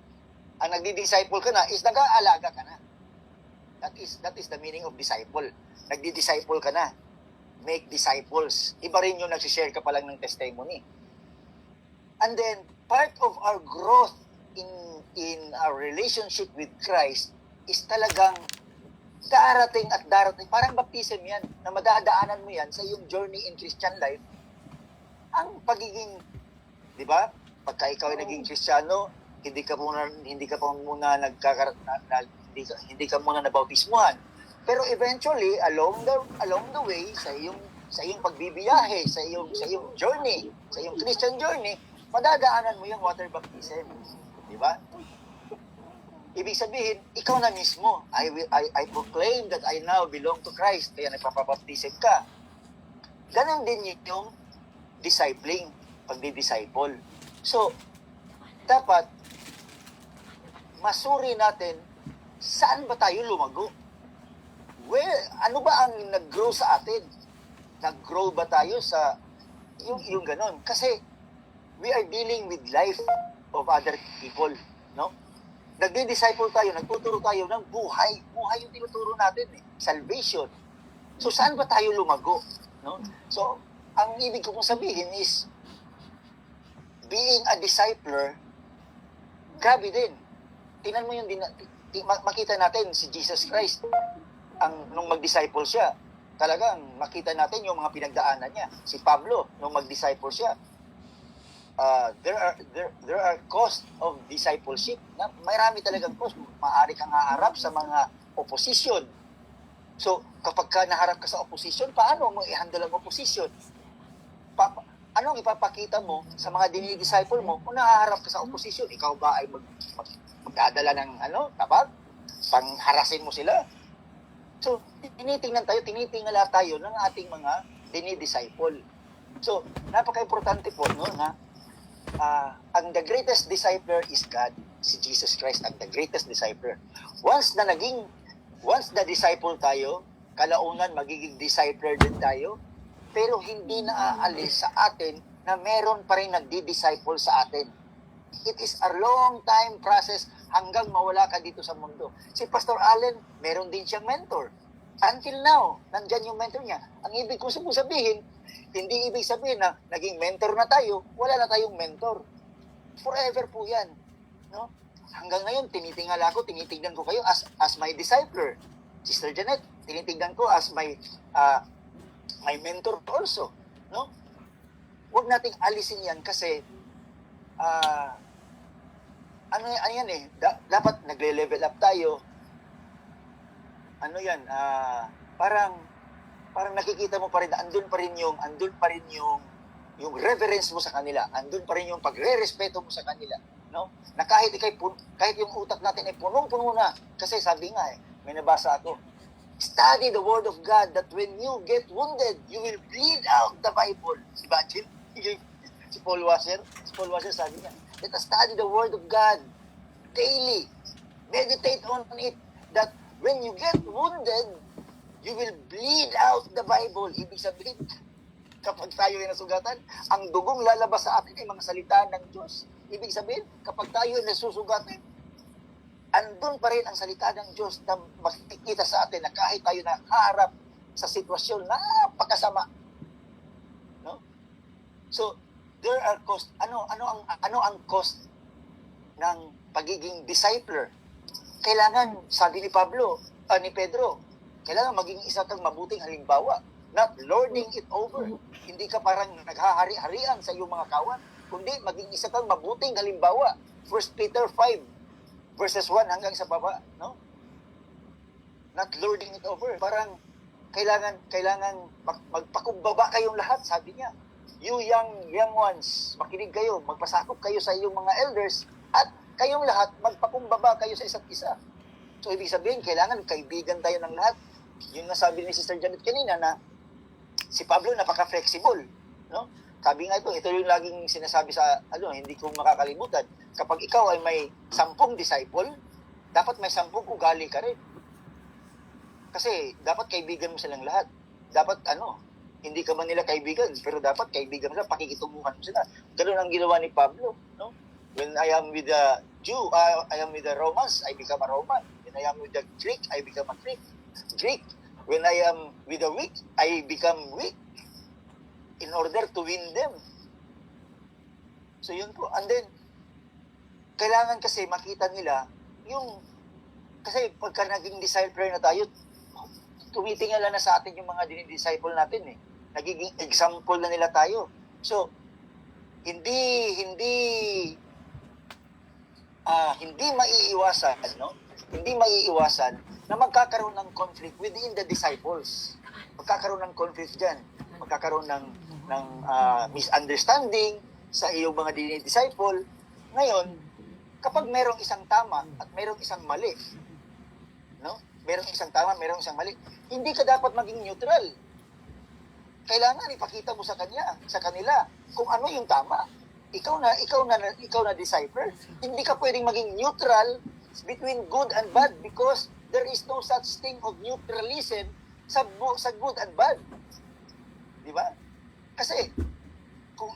Ang nagdi-disciple ka na is nag-aalaga ka na. That is the meaning of disciple. Nagdi-disciple ka na. Make disciples. Iba rin yung nag-share ka pa lang ng testimony. And then, part of our growth in our relationship with Christ is talagang darating at darating. Parang baptism yan, na madadaanan mo yan sa iyong journey in Christian life. Ang pagiging, di ba? Pagka ikaw ay naging Kristiyano, hindi ka muna nabautismuhan. Pero eventually, along the way, sa iyong pagbibiyahe, sa iyong journey, sa iyong Christian journey, madadaanan mo yung water baptism. Di ba? Ibig sabihin, ikaw na mismo, I proclaim that I now belong to Christ, kaya nagpapabaptism ka. Ganon din yung discipling, pagdi-disciple. So, dapat masuri natin saan ba tayo lumago? Ano ba ang nag-grow sa atin? Nag-grow ba tayo sa yung ganon? Kasi we are dealing with life of other people, no? Nagdi-disciple tayo, nagtuturo tayo ng buhay. Buhay yung tinuturo natin, salvation. So saan ba tayo lumago, no? So ang ibig ko pong sabihin is being a discipler, grabe din. Tingnan mo yung makita natin si Jesus Christ nung mag-disciple siya. Talagang makita natin yung mga pinagdaanan niya. Si Pablo nung mag-disciple siya. There are cost of discipleship. Marami talagang cost. Maaari kang haharap sa mga opposition. So, kapag ka naharap ka sa opposition, paano mo i-handle ang opposition? Anong ipapakita mo sa mga dinidisciple mo kung nahaharap ka sa opposition? Ikaw ba ay magdadala ng tabag? Pangharasin mo sila? So, tinitingala tayo ng ating mga dinidisciple. So, napaka-importante po, no, na ang the greatest discipler is God, si Jesus Christ, ang the greatest discipler. Once na disciple tayo, kalaunan magiging discipler din tayo, pero hindi na aalis sa atin na meron pa rin nagdi-disciple sa atin. It is a long time process hanggang mawala ka dito sa mundo. Si Pastor Allen, meron din siyang mentor. Until now, nandyan yung mentor niya. Ang ibig ko sabihin, hindi ibig sabihin na naging mentor na tayo, wala na tayong mentor. Forever po yan. No? Hanggang ngayon, tinitingnan ko kayo as my discipler. Sister Janet, tinitingnan ko as my mentor also. No? Huwag nating alisin yan kasi ano yan eh, dapat nagle-level up tayo. Ano yan, parang nakikita mo pa rin na andun pa rin yung reverence mo sa kanila, andun pa rin yung pagre-respeto mo sa kanila, no? Na kahit yung utak natin ay punong-puno na, kasi sabi nga may nabasa ako, study the word of God that when you get wounded, you will bleed out the Bible. Imagine, si Paul Washer sabi niya, let us study the word of God daily. Meditate on it, that when you get wounded, you will bleed out the Bible. Ibig sabihin, kapag tayo ay nasugatan, ang dugong lalabas sa atin ay mga salita ng Diyos. Ibig sabihin, kapag tayo ay nasusugatan, andun pa rin ang salita ng Diyos na makikita sa atin na kahit tayo nakaharap sa sitwasyon na napakasama. No? So, there are cost. Ano ang cost ng pagiging discipler? Kailangan, sabi ni Pedro, kailangan maging isa kang mabuting halimbawa, not lording it over. Hindi ka parang naghahari-harian sa iyong mga kawan, kundi maging isa kang mabuting halimbawa. 1 Peter 5, verses 1 hanggang sa baba, no? Not lording it over. Parang kailangan magpakumbaba kayong lahat, sabi niya. You young ones, makinig kayo, magpasakop kayo sa iyong mga elders, at kayong lahat, magpakumbaba kayo sa isa't isa. So, ibig sabihin, kailangan kaibigan tayo ng lahat. Yung nasabi ni Sister Janet kanina na si Pablo napaka-flexible, no? Sabi nga ito yung laging sinasabi sa, hindi ko makakalimutan. Kapag ikaw ay may 10 disciple, dapat may 10 ugali ka rin. Kasi dapat kaibigan mo silang lahat. Dapat hindi ka man nila kaibigan, pero dapat kaibigan mo sila, pakikitunguhan mo sila. Ganun ang ginawa ni Pablo, no? When I am with the Jew, I am with the Romans, I become a Roman. When I am with the Greek, I become a Greek. When I am with the weak, I become weak in order to win them. So yun po. And then, kailangan kasi makita nila kasi pagka naging disciple na tayo, tumitingala na sa atin yung mga dinidisciple natin eh. Nagiging example na nila tayo. So, hindi maiiwasan, no? Hindi maiiwasan na magkakaroon ng conflict within the disciples. Magkakaroon ng conflict diyan. Magkakaroon ng misunderstanding sa iyong mga dinidisciple. Ngayon, kapag merong isang tama at merong isang mali, no? Merong isang tama, merong isang mali, hindi ka dapat maging neutral. Kailangan ipakita mo sa kanila kung ano yung tama. Ikaw na disciple, hindi ka pwedeng maging neutral between good and bad because there is no such thing of neutralism sa good and bad. Di ba? Kasi kung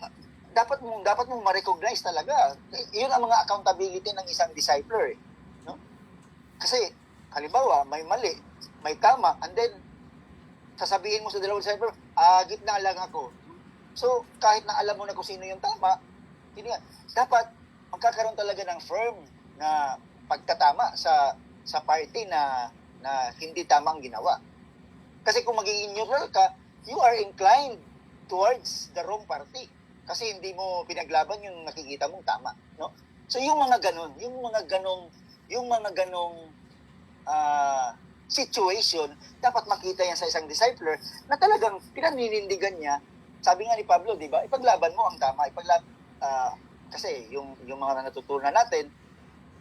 dapat mong ma-recognize talaga. Yun ang mga accountability ng isang discipler, no? Kasi halimbawa, may mali, may tama, and then sasabihin mo sa dalawang disciple, gitna lang ako. So, kahit na alam mo na kung sino yung tama, dapat magkakaroon talaga ng firm na pagtatama sa party na hindi tamang ginawa. Kasi kung magiging neutral ka, you are inclined towards the wrong party. Kasi hindi mo pinaglaban yung nakikita mong tama, no? So yung mga ganong situation, dapat makita yan sa isang discipler na talagang pinaninindigan niya. Sabi nga ni Pablo, di ba? Ipaglaban mo ang tama. Kasi yung mga natutunan natin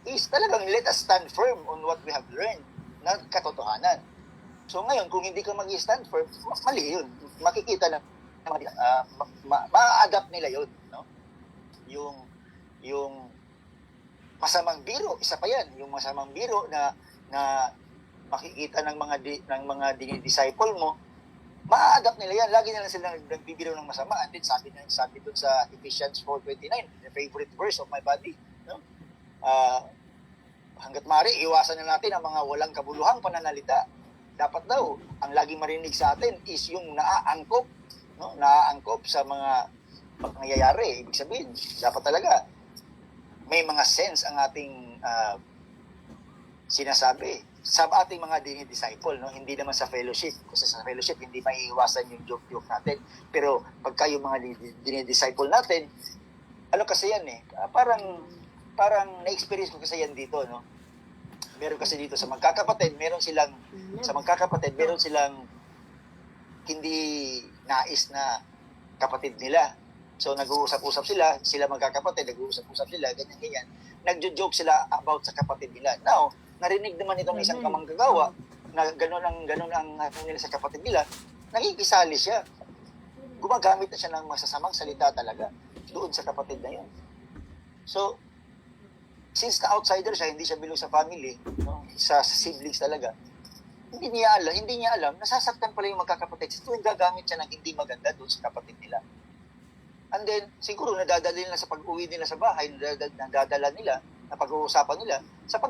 is talagang let us stand firm on what we have learned na katotohanan. So ngayon, kung hindi ka mag-stand firm, mali yun. Makikita na ma-adapt nila yun, no? Yung masamang biro, isa pa yan, yung masamang biro na makikita ng mga dinidisciple mo, ma-adapt nila yan. Lagi nila sila nagbibiro ng masama. And then sabi doon sa Ephesians 4:29, the favorite verse of my body, no? Hanggat maaari, iwasan na natin ang mga walang kabuluhang pananalita. Dapat daw, ang laging marinig sa atin is yung naaangkop, no? Naaangkop sa mga pangyayari. Ibig sabihin, dapat talaga may mga sense ang ating sinasabi sa ating mga dinidisciple, no? Hindi naman sa fellowship. Kasi sa fellowship, hindi maiiwasan yung joke natin. Pero pagka yung mga dinidisciple natin, ano kasi yan eh, parang na-experience ko kasi yan dito, no? Meron kasi dito sa magkakapatid, meron silang hindi nais na kapatid nila. So nag-uusap-usap sila magkakapatid, nag-uusap-usap sila, ganyan. Nagjo-joke sila about sa kapatid nila. Now, narinig naman itong isang kamanggagawa na ganun ang nila sa kapatid nila, nakikisali siya. Gumagamit na siya ng masasamang salita talaga doon sa kapatid na yun. So, since na outsider siya, hindi siya bilog sa family, no? Sa siblings talaga, hindi niya alam, nasasaktan pala yung magkakapatid. So, tuwing gagamit siya ng hindi maganda doon sa kapatid nila. And then, siguro nadadala nila sa pag-uwi nila sa bahay, nadadala nila, na pag-uusapan nila, sa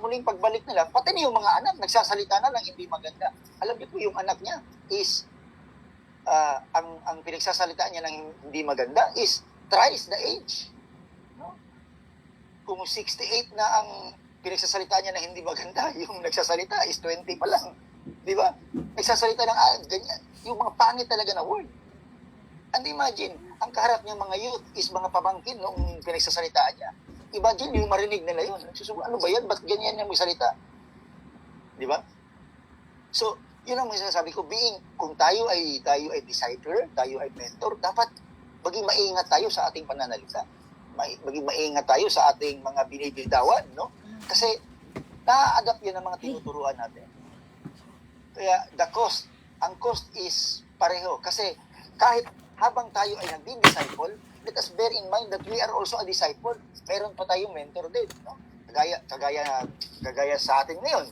muling pagbalik nila, pati na yung mga anak, nagsasalita na lang hindi maganda. Alam niyo po, yung anak niya is, ang pinagsasalita niya ng hindi maganda is thrice the age. No? Kung 68 na ang pinagsasalita niya ng hindi maganda, yung nagsasalita is 20 pa lang. Di ba? Nagsasalita ng ganyan. Yung mga pangit talaga na word. And imagine, ang kaharap niyang mga youth is mga pamangkin noong pinagsasalitaan niya. Imagine yung marinig nila yun. Ano ba yan? Ba't ganyan yung salita? Di ba? So, yun ang masasabi ko, kung tayo ay discipler, tayo ay mentor, dapat maging maingat tayo sa ating pananalita. Maging maingat tayo sa ating mga binibitawan, no? Kasi na-adapt yan ang mga tinuturuan natin. Kaya ang cost is pareho. Kasi kahit habang tayo ay nagdi-disciple, let us bear in mind that we are also a disciple. Meron pa tayong mentor din, no? Kagaya sa atin ngayon.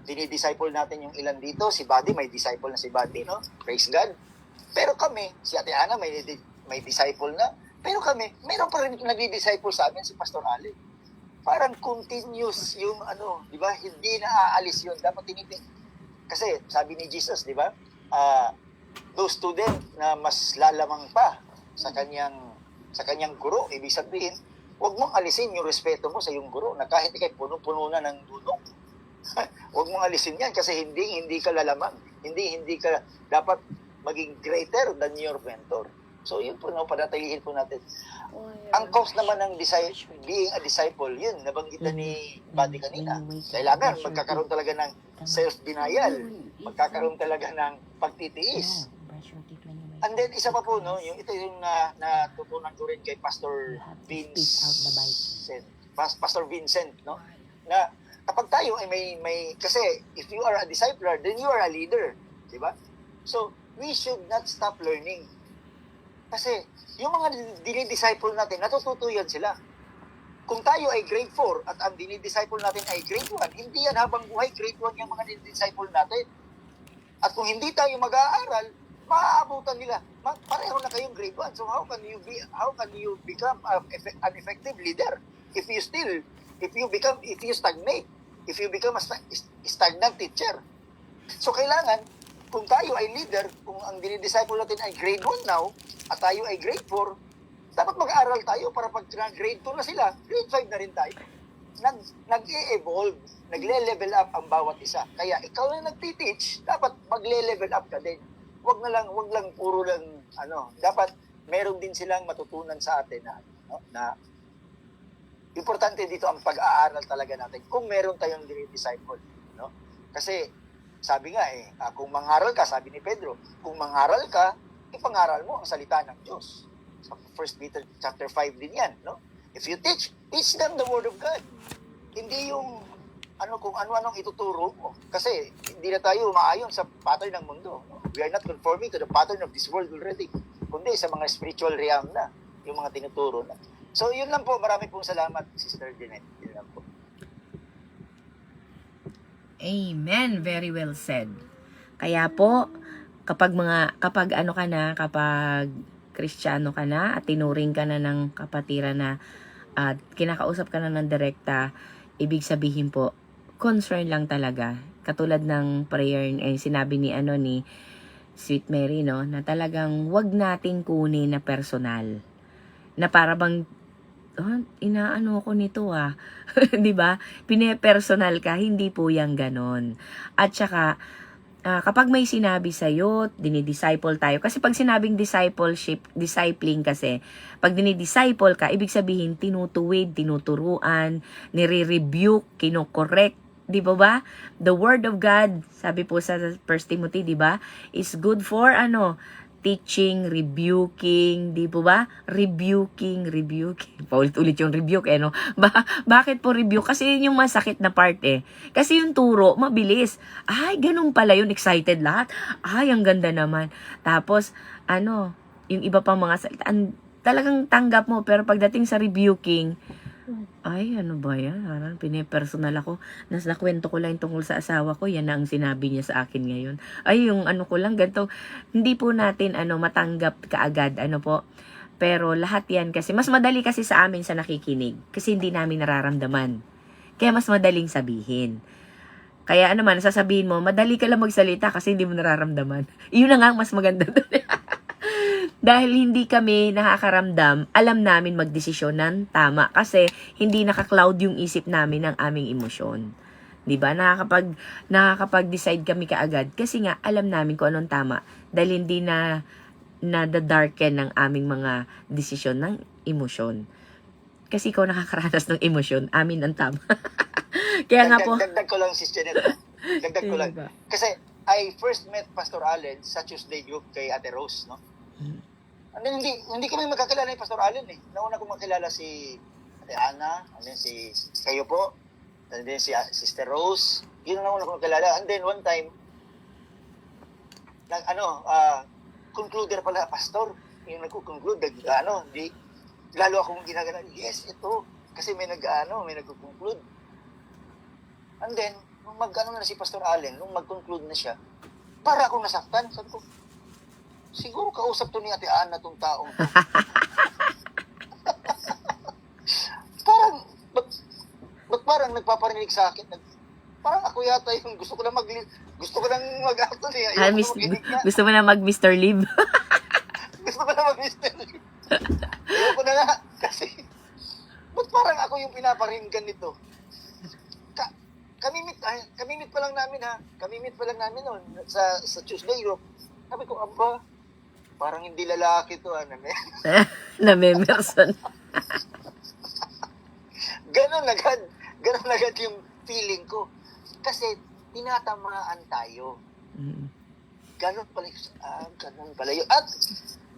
Dinidisciple natin yung ilan dito. Si Buddy, may disciple na si Buddy, no? Praise God. Pero kami, si Ate Ana, may disciple na. Pero kami, meron pa rin nagdi-disciple sa amin, si Pastor Ale. Parang continuous yung di ba? Hindi na aalis yun. Dapat tinitin. Kasi, sabi ni Jesus, di ba? Those student na mas lalamang pa sa kanyang guro, ibig sabihin, huwag mong alisin yung respeto mo sa iyong guro na kahit ikay puno-puno na ng dunong. Huwag mong alisin yan kasi hindi ka lalamang. Hindi ka dapat maging greater than your mentor. So yun po, panatilihin po natin. Ang cost naman ng being a disciple, yun, nabanggitan ni Buddy kanina. Kailangan magkakaroon talaga ng self-denial. Magkakaroon talaga ng pagtitiis. And then, isa pa po, no, ito yung natutunan ko rin kay Pastor Vincent. Pastor Vincent, no? Na kapag tayo ay may kasi if you are a discipler, then you are a leader. Diba? So, we should not stop learning. Kasi, yung mga dinidisciple natin, natututo yan sila. Kung tayo ay grade 4 at ang dinidisciple natin ay grade 1, hindi yan habang buhay grade 1 yung mga dinidisciple natin. At kung hindi tayo mag-aaral, maaabutan nila. Pareho na kayong grade 1. So how can you become an effective leader if you stagnate, if you become a stagnant teacher? So kailangan, kung tayo ay leader, kung ang dinidisciple natin ay grade 1 now, at tayo ay grade 4, dapat mag-aaral tayo para pag grade 2 na sila, grade 5 na rin tayo. Nag-e-evolve, nagle-level up ang bawat isa. Kaya ikaw na nagti-teach, dapat magle-level up ka din. Wag lang puro lang dapat meron din silang matutunan sa atin na importante dito ang pag-aaral talaga natin kung meron tayong dinidisciple, no? Kasi sabi nga kung mangaral ka, sabi ni Pedro, kung mangaral ka, ipangaral mo ang salita ng Diyos. Sa 1 Peter chapter 5 din yan, no? If you teach them the word of God. Hindi yung kung ano-anong ituturo mo. Kasi hindi na tayo maayon sa pattern ng mundo. No? We are not conforming to the pattern of this world already. Kundi sa mga spiritual realm na, yung mga tinuturo na. So yun lang po, marami pong salamat, Sister Jeanette. Yun lang po. Amen. Very well said. Kaya po, kapag Kristiyano ka na at tinuring ka na ng kapatiran na at kinakausap ka na ng direkta, ibig sabihin po, concern lang talaga. Katulad ng prayer sinabi ni Sweet Mary, no, na talagang wag nating kunin na personal. Na para bang inaano ko nito 'di ba? Pine-personal ka, hindi po 'yang ganon. At saka kapag may sinabi sa'yo, dinidisciple tayo. Kasi pag sinabing discipleship, discipling kasi, pag dinidisciple ka, ibig sabihin, tinutuwid, tinuturuan, nire-rebuke, kinokorek, di ba ba? The word of God, sabi po sa 1 Timothy, di ba, is good for teaching, rebuking, di po ba? Rebuking. Paulit-ulit yung rebuke, no? Bakit po rebuke? Kasi yun yung masakit na part eh. Kasi yung turo, mabilis. Ay, ganun pala yun. Excited lahat. Ay, ang ganda naman. Tapos, yung iba pang mga salita, talagang tanggap mo. Pero pagdating sa rebuking, ay, ano ba yan? Parang pinipersonal ako. Nakwento ko lang tungkol sa asawa ko. Yan na ang sinabi niya sa akin ngayon. Ay, yung ko lang, ganito. Hindi po natin, matanggap kaagad, po. Pero lahat yan kasi, mas madali kasi sa amin sa nakikinig. Kasi hindi namin nararamdaman. Kaya mas madaling sabihin. Kaya sasabihin mo, madali ka lang magsalita kasi hindi mo nararamdaman. Yun na nga ang mas maganda doon. Dahil hindi kami nakakaramdam, alam namin magdesisyon ng tama kasi hindi naka-cloud yung isip namin ng aming emosyon. 'Di ba? Nakakapag-decide kami kaagad kasi nga alam namin kung anong tama dahil hindi na darken ng aming mga desisyon ng emosyon. Kasi ikaw nakakaranas ng emosyon, amin ang tama. Kaya nga po. Dagdag ko lang, Sis Janet. Dagdag ko lang. Kasi I first met Pastor Allen sa Tuesday group kay Ate Rose, no? And then, hindi kami magkakilala ni Pastor Allen eh. Nauna kong makilala si Ate Ana, and then si kayo po, and then si Sister Rose. Yun ang nauna kong makilala. And then one time, concluder pala, Pastor. Yung nagko-conclude, lalo akong ginagana, yes, ito. Kasi may nagko-conclude. And then, nung na si Pastor Allen, nung mag-conclude na siya, para akong nasaktan. Sabi ko, siguro kausap to ni Ate Ana tong taong to. parang nagpaparinig sa akin. Parang ako yata yung gusto ko lang mag-acto niya. Gusto mo na mag-Mr. Live? Gusto ko na mag-Mr. Live. Ayoko na nga. Kasi, ba't parang ako yung pinaparinggan nito? Kami-meet pa lang namin noon sa Tuesday group. Sabi ko, aba, parang hindi lalaki to, Namemerson. Ganon agad yung feeling ko. Kasi, tinatamaan tayo. Ganon pala yun. At,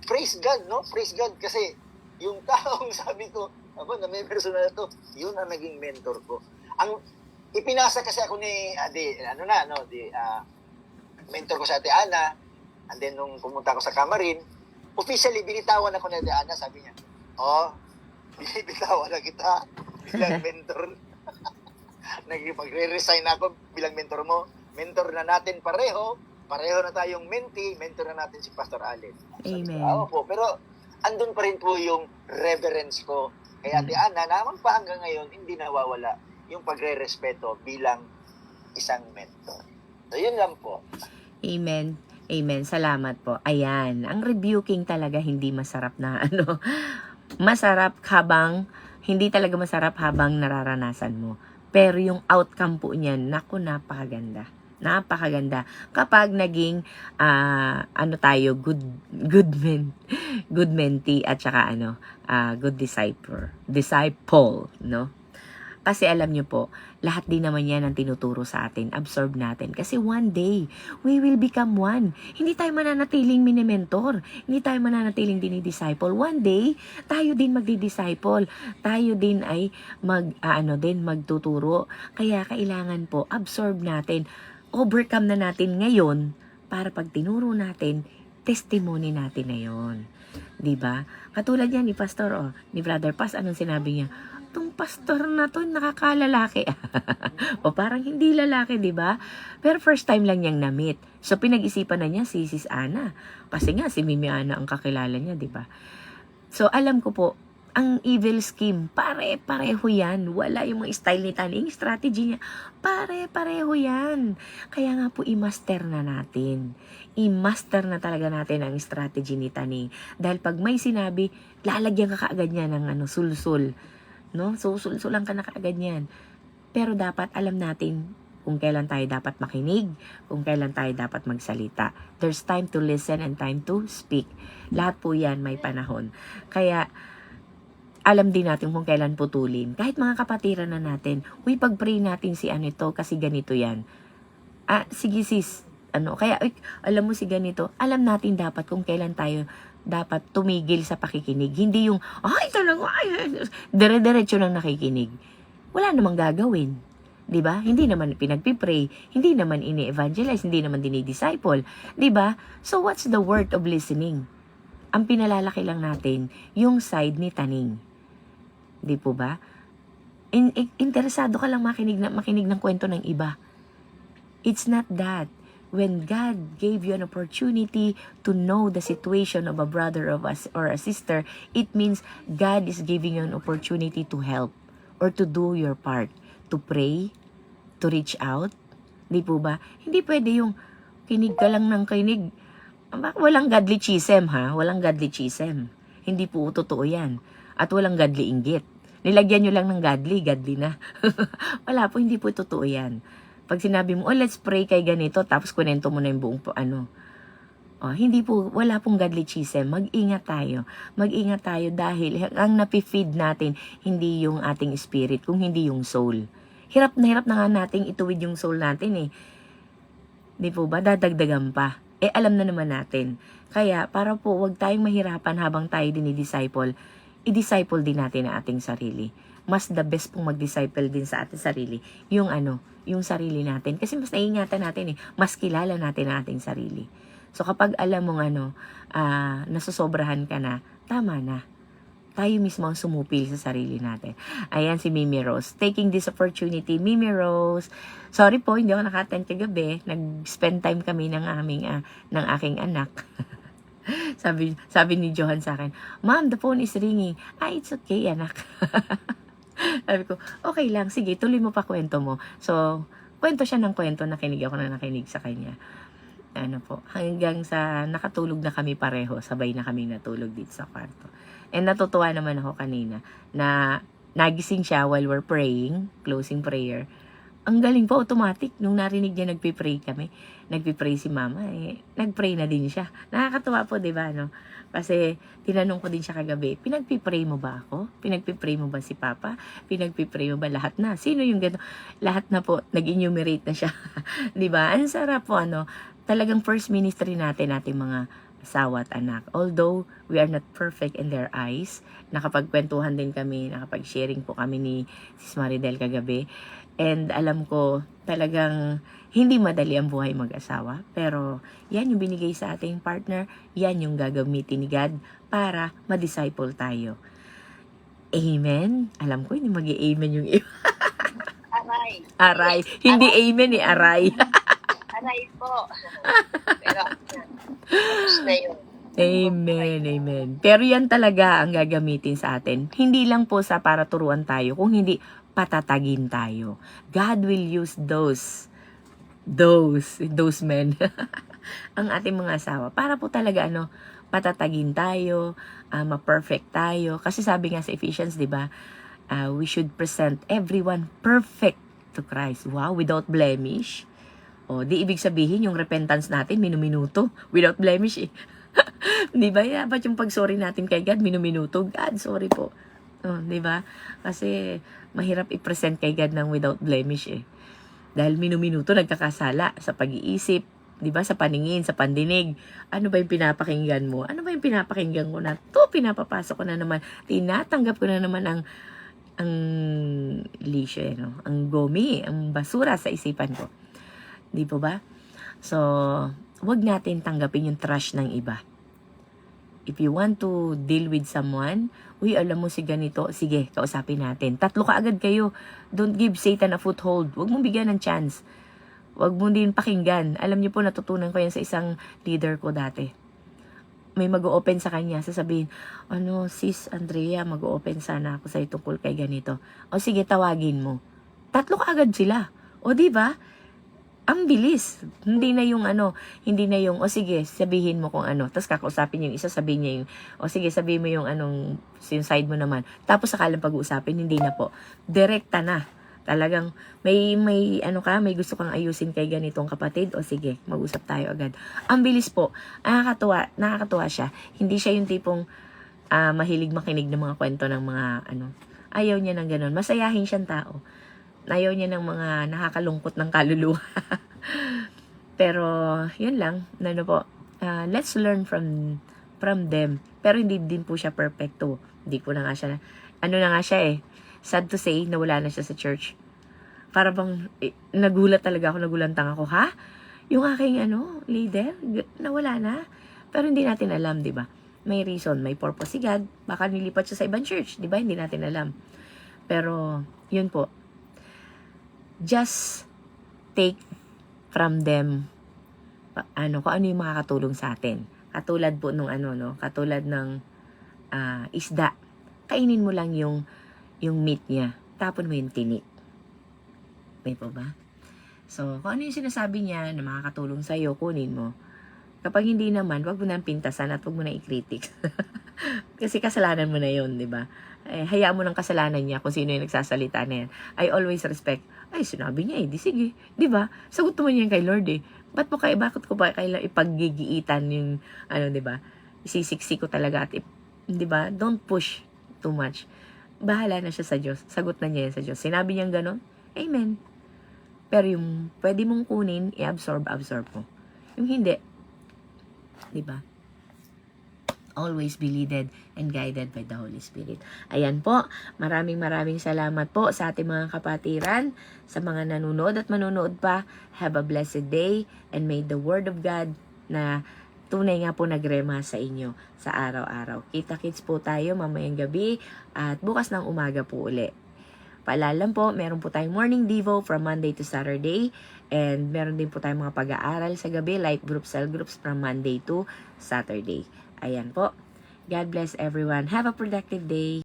praise God, no? Praise God. Kasi, yung taong sabi ko, namemerson na to, yun ang naging mentor ko. Ang ipinasa kasi ako ni, mentor ko sa Ate Ana. And then, nung pumunta ako sa Camarin, officially, binitawan ako ni Ate Ana. Sabi niya, binitawan na kita bilang mentor. Nagpagre-resign ako bilang mentor mo. Mentor na natin pareho na tayong mentee, mentor na natin si Pastor Allen. Amen. Po. Pero, andun pa rin po yung reverence ko kay Ate Ana, naman pa hanggang ngayon, hindi nawawala yung pagre-respeto bilang isang mentor. So, yun lang po. Amen. Amen. Salamat po. Ayan. Ang rebuking talaga hindi masarap na hindi talaga masarap habang nararanasan mo. Pero yung outcome po niyan, napakaganda. Napakaganda. Kapag naging, good mentee at saka good disciple, no? Kasi alam nyo po, lahat din naman yan ang tinuturo sa atin, absorb natin. Kasi one day, we will become one. Hindi tayo mananatiling mini-mentor. Hindi tayo mananatiling dinidisciple. One day, tayo din magdi-disciple. Tayo din ay magtuturo. Kaya kailangan po, absorb natin. Overcome na natin ngayon para pag tinuro natin, testimony natin na yun. Diba? Katulad yan ni Pastor, ni Brother Paz, anong sinabi niya? Itong pastor na to, nakakalalaki. O parang hindi lalaki, di ba? Pero first time lang niyang na-meet. So, pinag-isipan na niya si Sis Ana. Kasi nga, si Mimi Ana ang kakilala niya, di ba? So, alam ko po, ang evil scheme, pare-pareho yan. Wala yung mga style ni Taning, strategy niya, pare-pareho yan. Kaya nga po, i-master na natin. I-master na talaga natin ang strategy ni Taning. Dahil pag may sinabi, lalagyan ka kaagad niya ng sulsul. No? So, sulsulan ka na kaagad yan. Pero dapat alam natin kung kailan tayo dapat makinig, kung kailan tayo dapat magsalita. There's time to listen and time to speak. Lahat po yan may panahon. Kaya, alam din natin kung kailan putulin. Kahit mga kapatiran na natin, pag-pray natin si ano ito kasi ganito yan. Sige sis, kaya, alam mo si ganito, alam natin dapat kung kailan tayo dapat tumigil sa pakikinig. Hindi yung, dire-diretso lang nakikinig. Wala namang gagawin. 'Di ba? Hindi naman pinagpipray, hindi naman ini-evangelize, hindi naman dinidisciple. 'Di ba? So what's the worth of listening? Ang pinalalaki lang natin, yung side ni taning. 'Di po ba? Interesado ka lang makinig ng kwento ng iba. It's not that. When God gave you an opportunity to know the situation of a brother of us or a sister, it means God is giving you an opportunity to help or to do your part, to pray, to reach out. Di po ba? Hindi pwede yung kinig ka lang ng kinig. Walang godly chisem, ha? Walang godly chisem. Hindi po totoo yan. At walang godly inggit. Nilagyan nyo lang ng godly na. Wala po, hindi po totoo yan. Pag sinabi mo, let's pray kay ganito, tapos kunento mo na yung buong hindi po, wala pong godly chisem. Mag-ingat tayo. Mag-ingat tayo dahil ang napifeed natin, hindi yung ating spirit, kung hindi yung soul. Hirap na nga nating ituwid yung soul natin eh. Di po ba? Dadagdagan pa. Alam na naman natin. Kaya, para po, wag tayong mahirapan habang tayo dinidisciple, i-disciple din natin ang ating sarili. Mas the best pong mag-disciple din sa ating sarili. Yung sarili natin. Kasi mas naiingatan natin eh. Mas kilala natin ang ating sarili. So, kapag alam mong nasosobrahan ka na, tama na. Tayo mismo ang sumupil sa sarili natin. Ayan si Mimi Rose. Taking this opportunity, Mimi Rose. Sorry po, hindi ako naka-attend kagabi. Nag-spend time kami ng aking anak. sabi ni Johan sa akin, Ma'am, the phone is ringing. It's okay, anak. Sabi ko, okay lang. Sige, tuloy mo pa kwento mo. So, kwento siya ng kwento. Nakinig ako na nakinig sa kanya. Hanggang sa nakatulog na kami pareho. Sabay na kami natulog dito sa kwarto. And natutuwa naman ako kanina na nagising siya while we're praying, closing prayer. Ang galing po, automatic. Nung narinig niya nagpipray kami, nagpipray si mama, nagpray na din siya. Nakakatuwa po, di ba, no? Kasi tinanong ko din siya kagabi, pinagpipray mo ba ako? Pinagpipray mo ba si papa? Pinagpipray mo ba lahat na? Sino yung gano'n? Lahat na po, nag-enumerate na siya. Di ba? Ang sarap po, talagang first ministry natin, ating mga asawa at anak. Although we are not perfect in their eyes, nakapagkwentuhan din kami, nakapag-sharing po kami ni Sis Maridel kagabi. And alam ko talagang hindi madali ang buhay mag-asawa. Pero yan yung binigay sa ating partner, yan yung gagamitin ni God para ma-disciple tayo. Amen? Alam ko hindi mag-i-amen yung iba. Aray. Aray. Hindi amen eh, aray. Aray po. Pero, tapos na yun. Amen. Pero yan talaga ang gagamitin sa atin. Hindi lang po sa para turuan tayo, kung hindi patatagin tayo. God will use those men, ang ating mga asawa. Para po talaga, patatagin tayo, ma-perfect tayo. Kasi sabi nga sa Ephesians, di ba, we should present everyone perfect to Christ. Wow, without blemish. Di ibig sabihin yung repentance natin, minuminuto. Without blemish eh. Di ba? Ba't yung pag-sorry natin kay God, minuminuto? God, sorry po. Di ba? Kasi mahirap i-present kay God ng without blemish eh. Dahil minuminuto nagkakasala sa pag-iisip, 'di ba, sa paningin, sa pandinig. Ano ba yung pinapakinggan mo? Ano ba yung pinapakinggan ko na? Pinapapasok ko na naman, tinatanggap ko na naman ang lisyo, ang gomi, ang basura sa isipan ko. 'Di po ba? So, wag natin tanggapin yung trash ng iba. If you want to deal with someone, alam mo si ganito, sige, kausapin natin. 3 ka agad kayo. Don't give Satan a foothold. Huwag mong bigyan ng chance. Huwag mo din pakinggan. Alam niyo po, natutunan ko yan sa isang leader ko dati. May mag-o-open sa kanya, sasabihin, sis Andrea, mag-o-open sana ako sa tungkol kay ganito. Sige, tawagin mo. 3 ka agad sila. Di ba? Ang bilis. Hindi na yung sige, sabihin mo kung tapos kakausapin yung isa, sabihin niya yung, sige, sabihin mo yung side mo naman. Tapos sakalang pag-uusapin, hindi na po. Direkta na. Talagang may ano ka, may gusto kang ayusin kay ganitong kapatid, o sige, mag-usap tayo agad. Ang bilis po. Nakakatuwa siya. Hindi siya yung tipong mahilig makinig ng mga kwento ng mga ano. Ayaw niya ng ganun. Masayahin siyang tao. Ayaw niya ng mga nakakalungkot ng kaluluwa. Pero, yun lang. Ano po, let's learn from them. Pero hindi din po siya perfecto. Hindi po na nga siya, ano na nga siya sad to say, nawala na siya sa church. Para bang, nagulat talaga ako, nagulantang ako, ha? Yung aking, leader, nawala na. Pero hindi natin alam, di ba? May reason, may purpose si God. Baka nilipat siya sa ibang church, di ba? Hindi natin alam. Pero, yun po. Just take from them kung ano yung makakatulong sa atin. Katulad po nung katulad ng isda. Kainin mo lang yung meat niya. Tapon mo yung tinik. May po ba? So, kung ano yung sinasabi niya na makakatulong sa'yo, kunin mo. Kapag hindi naman, wag mo nang pintasan at wag mo nang i-critic. Kasi kasalanan mo na yun, di ba? Hayaan mo ng kasalanan niya kung sino yung nagsasalita na yan. I always respect. Ay, sinabi niya di sige. Di ba? Sagot naman yan kay Lord bakit ko ba kailangan ipaggigiitan yung, di ba? Isisiksi ko talaga at, di ba? Don't push too much. Bahala na siya sa Diyos. Sagot na niya yan sa Diyos. Sinabi niyang ganon, amen. Pero yung pwede mong kunin, absorb mo. Yung hindi, di ba? Always be led and guided by the Holy Spirit. Ayan po, maraming salamat po sa ating mga kapatiran, sa mga nanonood at manonood pa. Have a blessed day and may the Word of God na tunay nga po nagrema sa inyo sa araw-araw. Kita-kits po tayo mamayang gabi at bukas ng umaga po uli. Paalala po, meron po tayong morning devo from Monday to Saturday and meron din po tayong mga pag-aaral sa gabi, light groups, cell groups from Monday to Saturday. Ayan po. God bless everyone. Have a productive day.